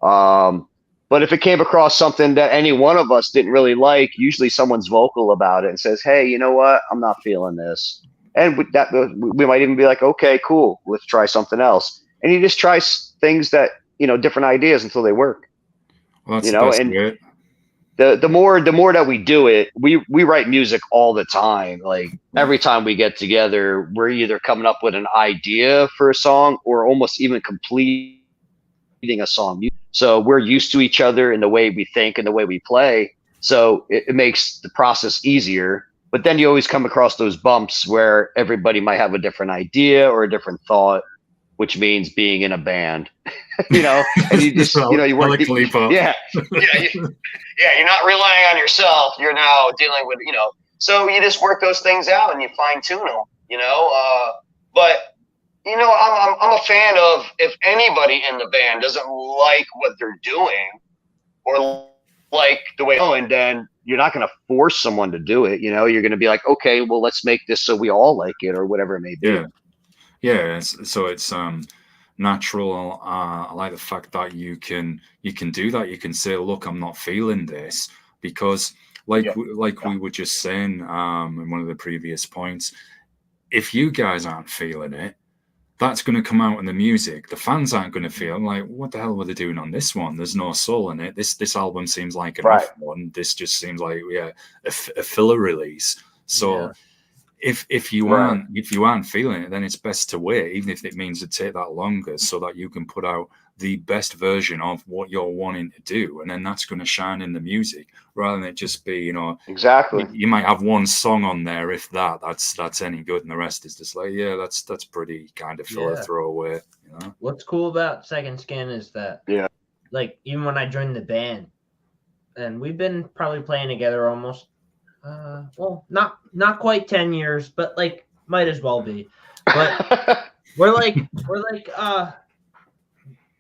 But if it came across something that any one of us didn't really like, usually someone's vocal about it and says, hey, you know what? I'm not feeling this. And with that, we might even be like, okay, cool, let's try something else. And you just try things that, different ideas until they work. Well, that's the best way. The more that we do it, we write music all the time. Like every time we get together, we're either coming up with an idea for a song or almost even completing a song. So we're used to each other in the way we think and the way we play. So it makes the process easier. But then you always come across those bumps where everybody might have a different idea or a different thought, which means being in a band, and you just, you work. Yeah. You're not relying on yourself. You're now dealing with, so you just work those things out and you fine tune them, but I'm a fan of, if anybody in the band doesn't like what they're doing or like the way, and then you're not going to force someone to do it. You're going to be like, okay, well, let's make this so we all like it, or whatever it may be. Yeah. So it's natural. I like the fact that you can do that. You can say, look, I'm not feeling this, because we were just saying in one of the previous points, if you guys aren't feeling it, that's going to come out in the music. The fans aren't going to feel like, what the hell were they doing on this one? There's no soul in it. This album seems like an off one. This just seems like a filler release. So if you aren't feeling it, then it's best to wait, even if it means to take that longer, so that you can put out the best version of what you're wanting to do, and then that's going to shine in the music, rather than it just be, exactly. You might have one song on there, if that's any good, and the rest is just like, that's pretty kind of filler throwaway. What's cool about Sekond Skyn is that, like, even when I joined the band, and we've been probably playing together almost, not quite 10 years, but like might as well be. But we're like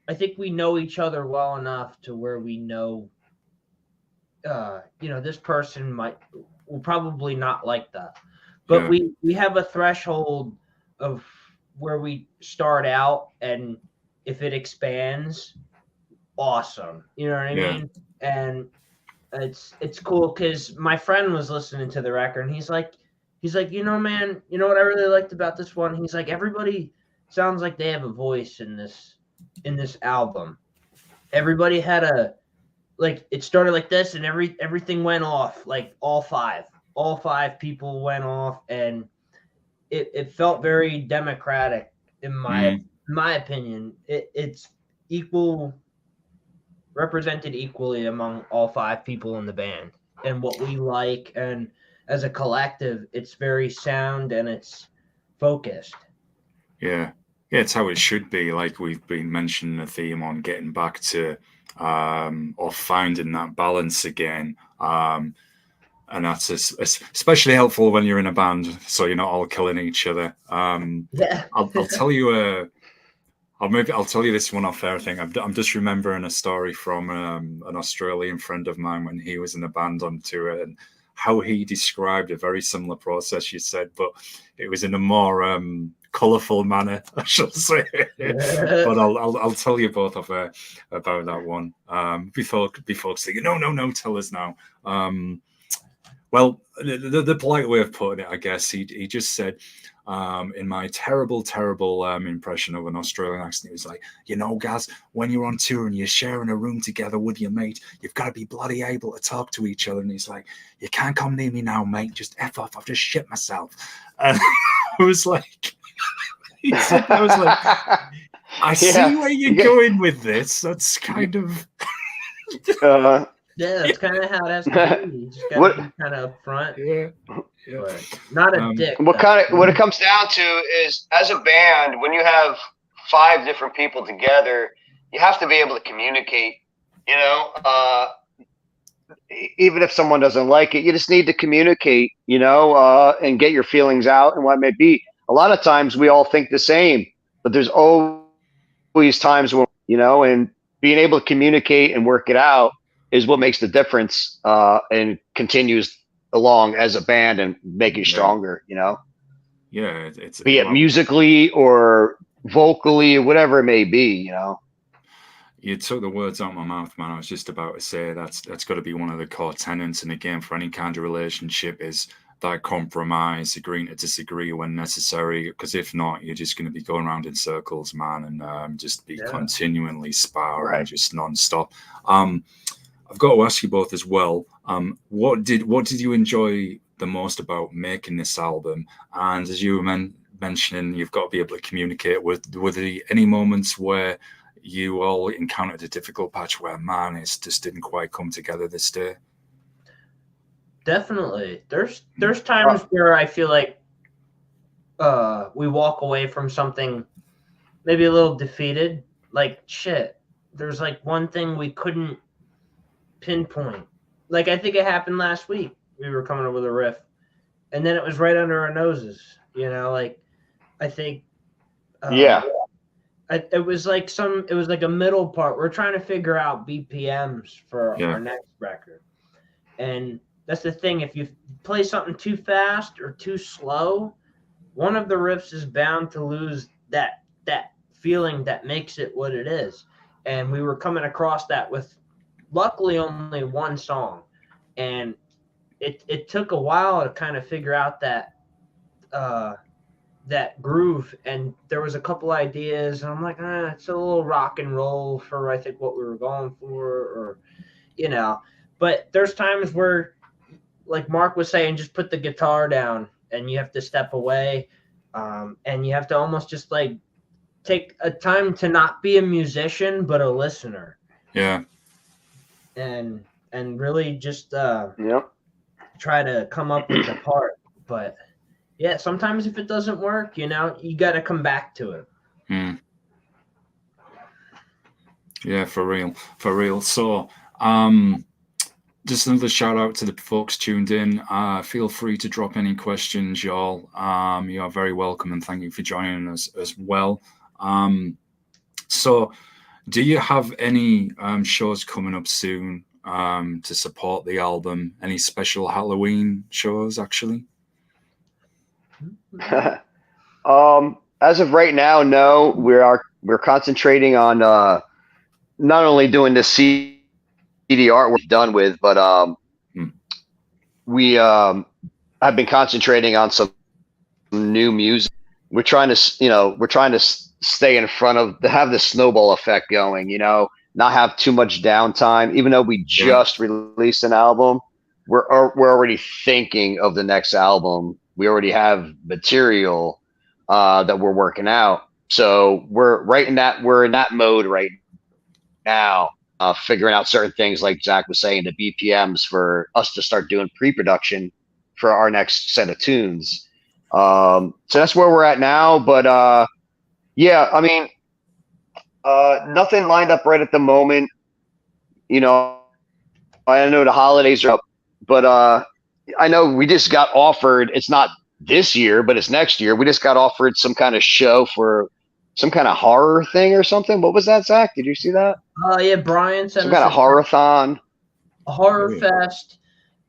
I think we know each other well enough to where we know, this person will probably not like that. But we have a threshold of where we start out, and if it expands, awesome. You know what I mean? And it's cool because my friend was listening to the record, and he's like, man, you know what I really liked about this one? He's like, everybody sounds like they have a voice in this album. Everybody had it started like this, and everything went off, like all five people went off, and it felt very democratic in my opinion. It's equal, represented equally among all five people in the band, and what we like, and as a collective, it's very sound and it's focused. Yeah, it's how it should be. Like we've been mentioning the theme on getting back to or finding that balance again, and that's especially helpful when you're in a band, so you're not all killing each other. I'll tell you I'll tell you this one off air thing. I'm just remembering a story from an Australian friend of mine when he was in a band on tour, and how he described a very similar process, you said, but it was in a more colourful manner, I shall say. But I'll tell you both off air about that one. Before saying, no, tell us now. Well, the polite way of putting it, I guess, he just said, in my terrible impression of an Australian accent, he was like, you know, guys, when you're on tour and you're sharing a room together with your mate, you've got to be bloody able to talk to each other. And he's like, you can't come near me now, mate. Just F off. I've just shit myself. And I was like, he said, I was like, I see where you're going with this. That's kind of. Yeah, that's kind of how it has to be. You just got to be kind of upfront. Yeah. But not a dick. What it comes down to is, as a band, when you have 5 different people together, you have to be able to communicate. You know, even if someone doesn't like it, you just need to communicate. You know, and get your feelings out and what it may be. A lot of times we all think the same, but there's always times when, you know, and being able to communicate and work it out is what makes the difference, and continues along as a band and make you stronger, you know? Yeah. It's be it musically or vocally or whatever it may be, you know? You took the words out of my mouth, man. I was just about to say that's got to be one of the core tenets. And again, for any kind of relationship, is that compromise, agreeing to disagree when necessary. Because if not, you're just going to be going around in circles, man, and just be continually sparring, just nonstop. I've got to ask you both as well. What did you enjoy the most about making this album? And as you were mentioning, you've got to be able to communicate. Were there any moments where you all encountered a difficult patch where, man, it just didn't quite come together this day? Definitely. There's times where I feel like we walk away from something maybe a little defeated. Like, shit, there's like one thing we couldn't pinpoint. Like, I think it happened last week. We were coming up with a riff, and then it was right under our noses. You know, like, I think it was like a middle part. We're trying to figure out BPMs for our next record, and that's the thing. If you play something too fast or too slow, one of the riffs is bound to lose that feeling that makes it what it is. And we were coming across that with luckily only one song, and it took a while to kind of figure out that groove. And there was a couple ideas, and I'm like, it's a little rock and roll for I think what we were going for, or you know. But there's times where, like Mark was saying, just put the guitar down and you have to step away, and you have to almost just like take a time to not be a musician but a listener. Yeah. And really just try to come up with the part. But yeah, sometimes if it doesn't work, you know, you got to come back to it. Yeah, for real. So just another shout out to the folks tuned in. Feel free to drop any questions, y'all. You are very welcome, and thank you for joining us as well. So do you have any shows coming up soon to support the album? Any special Halloween shows, actually? As of right now, no. We're concentrating on not only doing the CD art we're done with, but we have been concentrating on some new music. We're trying to stay in front of, to have the snowball effect going, you know, not have too much downtime. Even though we just released an album, we're already thinking of the next album. We already have material that we're working out. So we're in that mode right now, figuring out certain things, like Zach was saying, the BPMs for us to start doing pre-production for our next set of tunes. So that's where we're at now. But yeah, I mean, nothing lined up right at the moment. You know, I know the holidays are up, but I know we just got offered, it's not this year, but it's next year. We just got offered some kind of show for some kind of horror thing or something. What was that, Zach? Did you see that? Yeah, Brian sent some kind of horror-thon. A horror fest,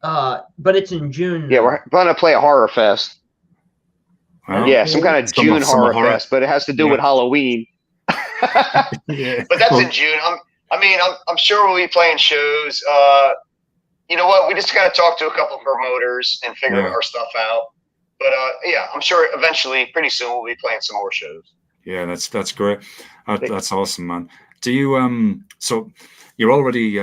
but it's in June. Yeah, we're going to play a horror fest. Wow. Yeah, some kind of June horror fest, but it has to do with Halloween. But that's in June. I'm sure we'll be playing shows. you know what? We just got to talk to a couple of promoters and figure our stuff out. But yeah, I'm sure eventually, pretty soon, we'll be playing some more shows. Yeah, that's great. That's awesome, man. Do you so you're already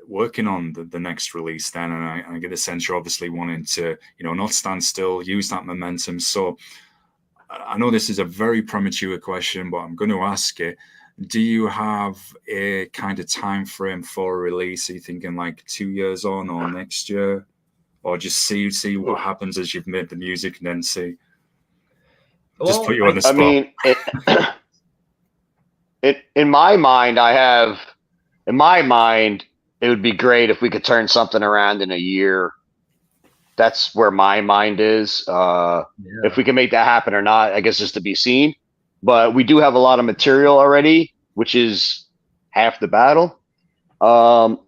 working on the next release then, and I get the sense you're obviously wanting to, not stand still, use that momentum. So I know this is a very premature question, but I'm going to ask it. Do you have a kind of time frame for a release? Are you thinking like 2 years on or next year? Or just see what happens as you've made the music and then see? Just put you on the spot. I mean, in my mind, it would be great if we could turn something around in a year. That's where my mind is. If we can make that happen or not, I guess is to be seen. But we do have a lot of material already, which is half the battle. And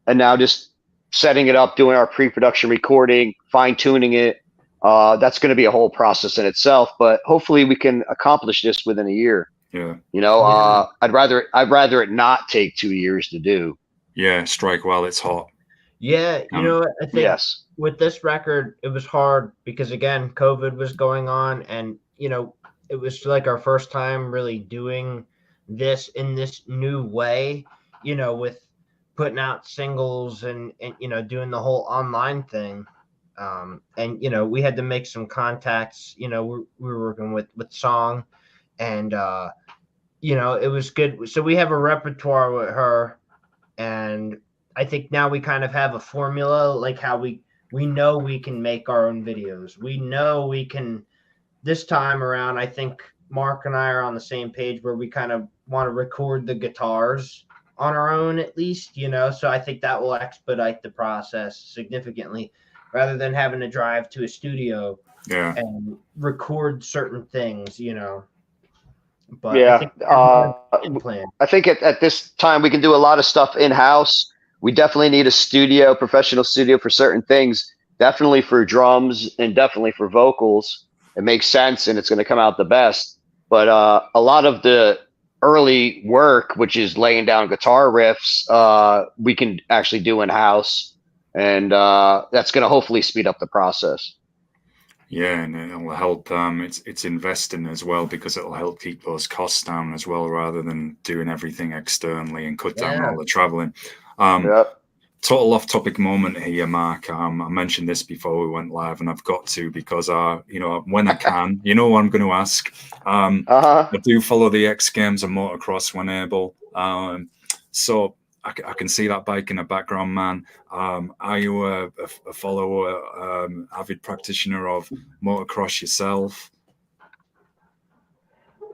now just setting it up, doing our pre-production recording, fine-tuning it. That's going to be a whole process in itself. But hopefully we can accomplish this within a year. Yeah. I'd rather it not take 2 years to do. Yeah, strike while it's hot. Yeah, I think yes. With this record, it was hard because again, COVID was going on, and it was like our first time really doing this in this new way. With putting out singles and doing the whole online thing. And we had to make some contacts. We were working with Song, and it was good. So we have a repertoire with her, and I think now we kind of have a formula, like how we know we can make our own videos. We know we can. This time around, I think Mark and I are on the same page where we kind of want to record the guitars on our own, at least, So I think that will expedite the process significantly, rather than having to drive to a studio and record certain things, But yeah, I think at this time we can do a lot of stuff in house. We definitely need a professional studio for certain things. Definitely for drums and definitely for vocals. It makes sense and it's going to come out the best. But a lot of the early work, which is laying down guitar riffs, we can actually do in house, and that's going to hopefully speed up the process. Yeah, and it'll help. It's investing as well, because it'll help keep those costs down as well, rather than doing everything externally and cut down all the traveling. Total off-topic moment here, Mark. I mentioned this before we went live, and I've got to, because when I can, what I'm going to ask. I do follow the X Games and motocross when able. So I can see that bike in the background, man. Are you a follower, avid practitioner of motocross yourself?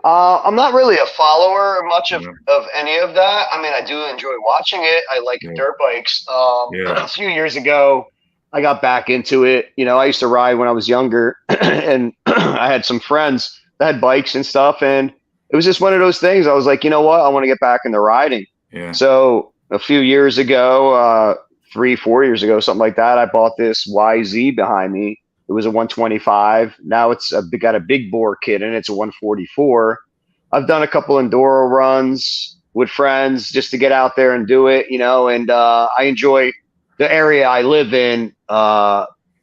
I'm not really a follower much of any of that. I mean, I do enjoy watching it. I like dirt bikes. A few years ago, I got back into it. I used to ride when I was younger, and I had some friends that had bikes and stuff, and it was just one of those things. I was like, you know what? I want to get back into riding. Yeah. So a few years ago, 3-4 years ago, something like that, I bought this YZ behind me. It was a 125. Now it's got a big bore kit and it's a 144. I've done a couple enduro runs with friends just to get out there and do it, and I enjoy the area I live in.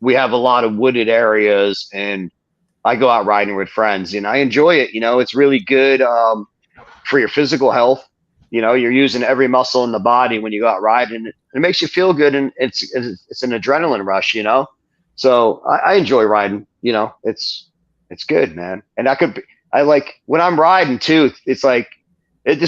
We have a lot of wooded areas, and I go out riding with friends, and I enjoy it. It's really good for your physical health. You're using every muscle in the body when you go out riding. It makes you feel good, and it's an adrenaline rush, So I enjoy riding. It's good, man. And I like when I'm riding too. It's like it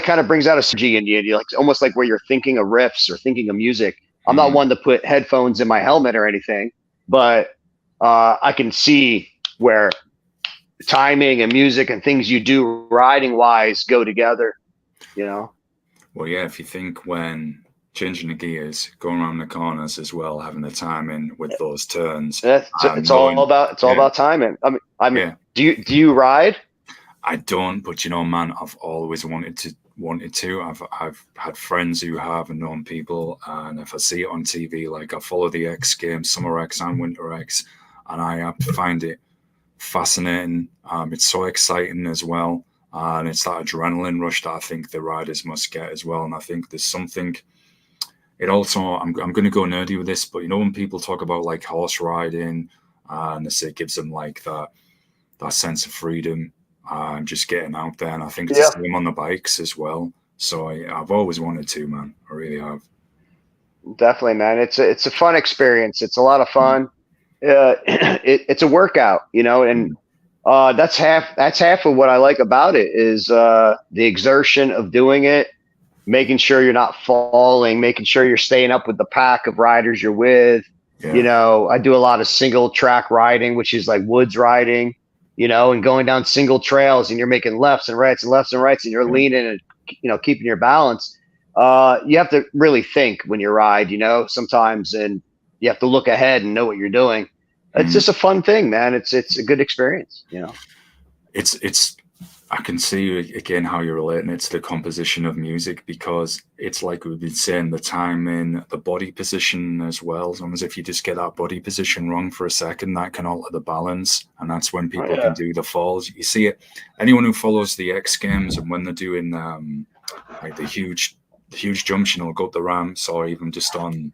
kind of brings out a synergy in you. You're like almost like where you're thinking of riffs or thinking of music. I'm not one to put headphones in my helmet or anything, but I can see where timing and music and things you do riding wise go together. Well, yeah. If you think when changing the gears, going around the corners as well, having the timing with those turns. It's all about timing. I mean, do you ride? I don't, but man, I've always wanted to. I've had friends who have, and known people, and if I see it on TV, like I follow the X Games, Summer X and Winter X, and I find it fascinating. It's so exciting as well, and it's that adrenaline rush that I think the riders must get as well. And I think there's something it also, I'm going to go nerdy with this, but you know, when people talk about like horse riding, and they say it gives them like that sense of freedom, and just getting out there. And I think it's Yeah. the same on the bikes as well. So I've always wanted to, man. I really have. Definitely, man. It's a fun experience. It's a lot of fun. It's a workout, you know, and that's half of what I like about it is the exertion of doing it, making sure you're not falling, making sure you're staying up with the pack of riders you're with. Yeah. You know, I do a lot of single track riding, which is like woods riding, you know, and going down single trails, and you're making lefts and rights and lefts and rights, and you're leaning and, you know, keeping your balance. You have to really think when you ride, you know, sometimes, and you have to look ahead and know what you're doing. It's just a fun thing, man. It's a good experience, you know. It's I can see again how you're relating it to the composition of music, because it's like we've been saying, the timing, the body position as well. Sometimes if you just get that body position wrong for a second, that can alter the balance, and that's when people can do the falls. You see it. Anyone who follows the X Games, and when they're doing like the huge junction, will go up the ramps, or even just on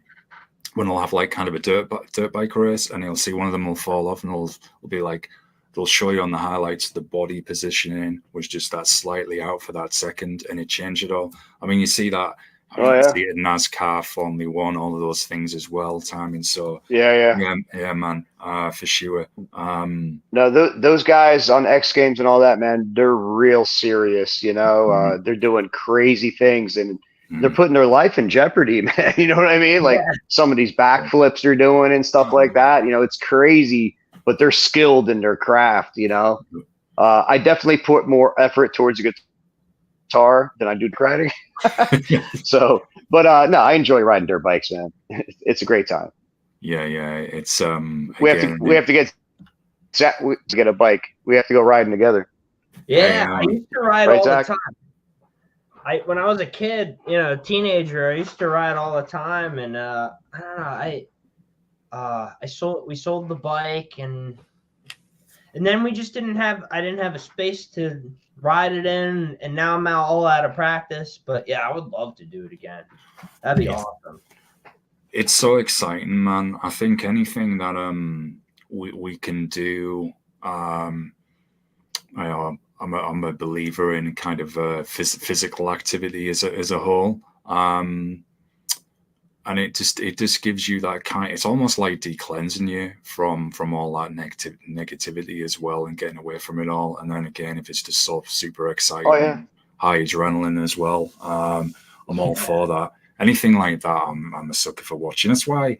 when they'll have like kind of a dirt bike race, and you'll see one of them will fall off, and it'll be like, they'll show you on the highlights the body positioning was just that slightly out for that second, and it changed it all. I mean, you see that. You see it in NASCAR, Formula One, all of those things as well, timing. So yeah, man, for sure. No, those guys on X Games and all that, man, they're real serious. You know, they're doing crazy things, and they're putting their life in jeopardy, man. You know what I mean? Like some of these backflips they're doing and stuff like that. You know, it's crazy. But they're skilled in their craft, you know. I definitely put more effort towards a guitar than I do riding. So, but no, I enjoy riding dirt bikes, man. It's a great time. Yeah. It's we have to get a bike. We have to go riding together. Yeah, I used to ride all the time. When I was a kid, you know, teenager, I used to ride all the time, and I don't know, we sold the bike, and then we just didn't have a space to ride it in, and now I'm all out of practice. But yeah, I would love to do it again. That'd be awesome. It's so exciting, man. I think anything that we can do, I'm a believer in kind of physical activity as a whole. And it just gives you that kind. It's almost like de-cleansing you from all that negativity as well, and getting away from it all. And then again, if it's just so super exciting, high adrenaline as well, I'm all for that. Anything like that, I'm a sucker for watching. That's why,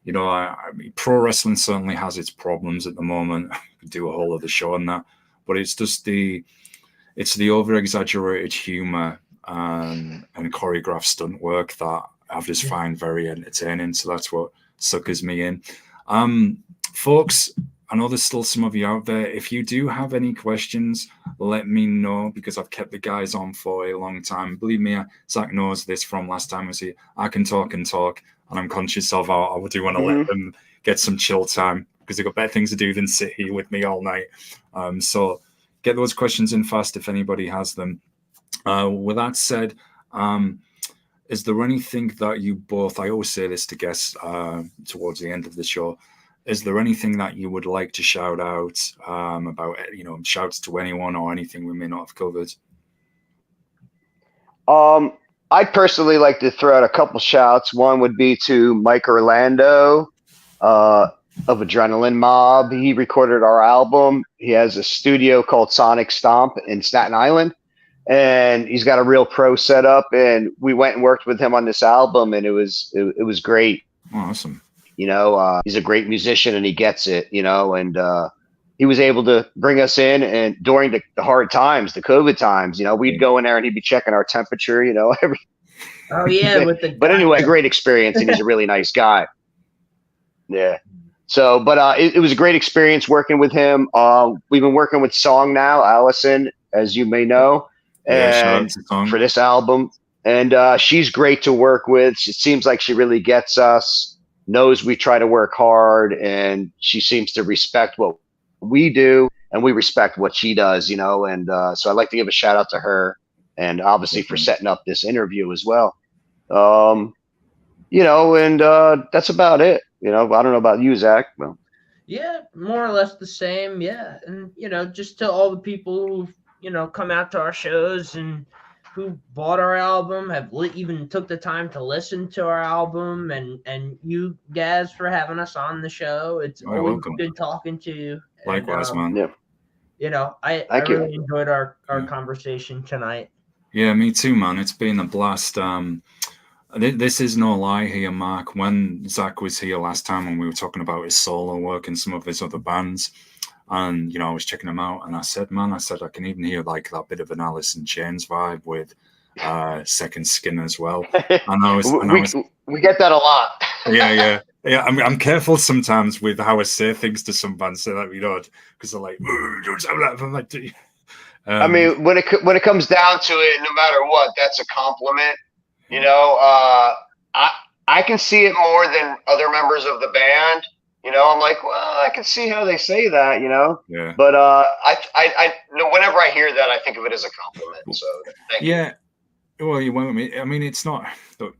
you know, I mean, pro wrestling certainly has its problems at the moment. We could do a whole other show on that, but it's just the over exaggerated humor and choreographed stunt work that I just find very entertaining. So that's what suckers me in. Folks, I know there's still some of you out there. If you do have any questions, let me know, because I've kept the guys on for a long time. Believe me, Zach knows this from last time I was here. I can talk, and I'm conscious of I do want to let them get some chill time, because they've got better things to do than sit here with me all night. So get those questions in fast if anybody has them. With that said, is there anything that you both, I always say this to guests towards the end of the show, is there anything that you would like to shout out about, you know, shouts to anyone or anything we may not have covered? I'd personally like to throw out a couple shouts. One would be to Mike Orlando of Adrenaline Mob. He recorded our album. He has a studio called Sonic Stomp in Staten Island, and he's got a real pro setup. And we went and worked with him on this album, and it was great. Awesome. You know, he's a great musician, and he gets it, you know, and he was able to bring us in, and during the hard times, the COVID times, you know, we'd go in there and he'd be checking our temperature, you know, every. Oh yeah. But anyway, great experience, and he's a really nice guy. Yeah. So, but it was a great experience working with him. We've been working with Song now, Allison, as you may know, and for this album, and she's great to work with. It seems like she really gets us, knows we try to work hard, and she seems to respect what we do, and we respect what she does, you know. And so I'd like to give a shout out to her, and obviously for setting up this interview as well. and that's about it. I don't know about you, Zach. Well, Yeah, more or less the same. Yeah, and just to all the people who've come out to our shows and who bought our album, have even took the time to listen to our album, and you guys for having us on the show. It's Oh, you're always welcome. good talking to you. Likewise, And, man. yeah. I Thank you. really enjoyed our Yeah. conversation tonight. Yeah, me too, man. It's been a blast. This is no lie here, Mark. When Zach was here last time and we were talking about his solo work and some of his other bands, and I was checking them out, and I said, I can even hear like that bit of an Alice in Chains vibe with Sekond Skyn as well. And we get that a lot. yeah. I'm careful sometimes with how I say things to some bands, so that because they're like, don't sound like. I'm like, I mean, when it comes down to it, no matter what, that's a compliment. I can see it more than other members of the band. I'm like, well, I can see how they say that. Yeah. But I whenever I hear that, I think of it as a compliment. So thank you. Yeah. Well, you went with me. I mean, it's not. Look,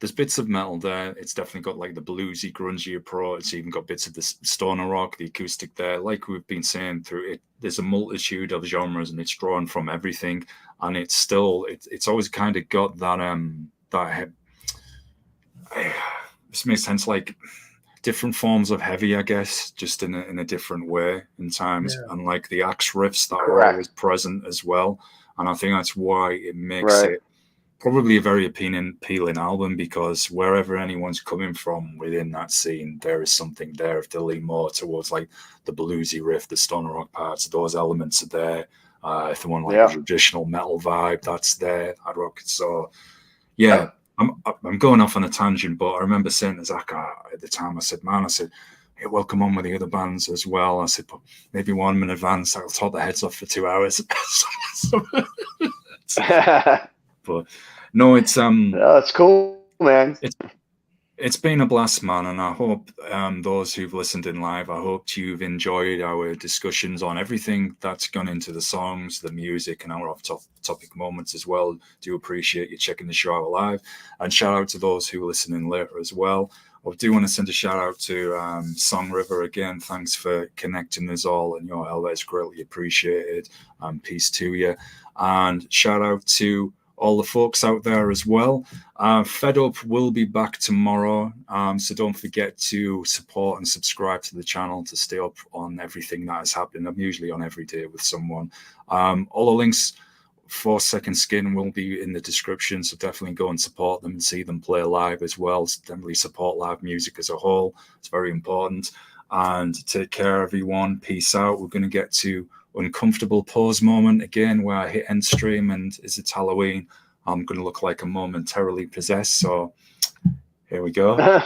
there's bits of metal there. It's definitely got like the bluesy, grungy approach. It's even got bits of the stoner rock, the acoustic there. Like we've been saying through it, there's a multitude of genres, and it's drawn from everything. And it's still, it's always kind of got that this makes sense, like different forms of heavy, I guess, just in a different way in times. Yeah. And like the axe riffs that Correct. are always present as well. And I think that's why it makes it probably a very appealing album, because wherever anyone's coming from within that scene, there is something there. If they lean more towards like the bluesy riff, the stoner rock parts, those elements are there. If they want like a traditional metal vibe, that's there. Hard rock. So yeah, I'm going off on a tangent, but I remember saying to Zach at the time, I said, hey, well, come on with the other bands as well. I said, but maybe one in advance, I'll talk their heads off for 2 hours. But no, it's that's cool, man. It's been a blast, man, and I hope those who've listened in live, I hope you've enjoyed our discussions on everything that's gone into the songs, the music, and our off-topic moments as well. Do appreciate you checking the show out live, and shout out to those who are listening later as well. I do want to send a shout out to Song River again. Thanks for connecting us all, and your help is greatly appreciated. Peace to you, and shout out to all the folks out there as well. Fed Up will be back tomorrow, so don't forget to support and subscribe to the channel to stay up on everything that is happening. I'm usually on every day with someone. All the links for Sekond Skyn will be in the description, so definitely go and support them and see them play live as well. So definitely support live music as a whole. It's very important. And take care, everyone. Peace out. We're going to get to uncomfortable pause moment again, where I hit end stream, and as it's Halloween, I'm going to look like I'm momentarily possessed. So here we go.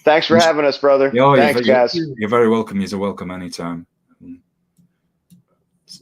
Thanks for having us, brother. Thanks, guys. You're very welcome. You're welcome anytime.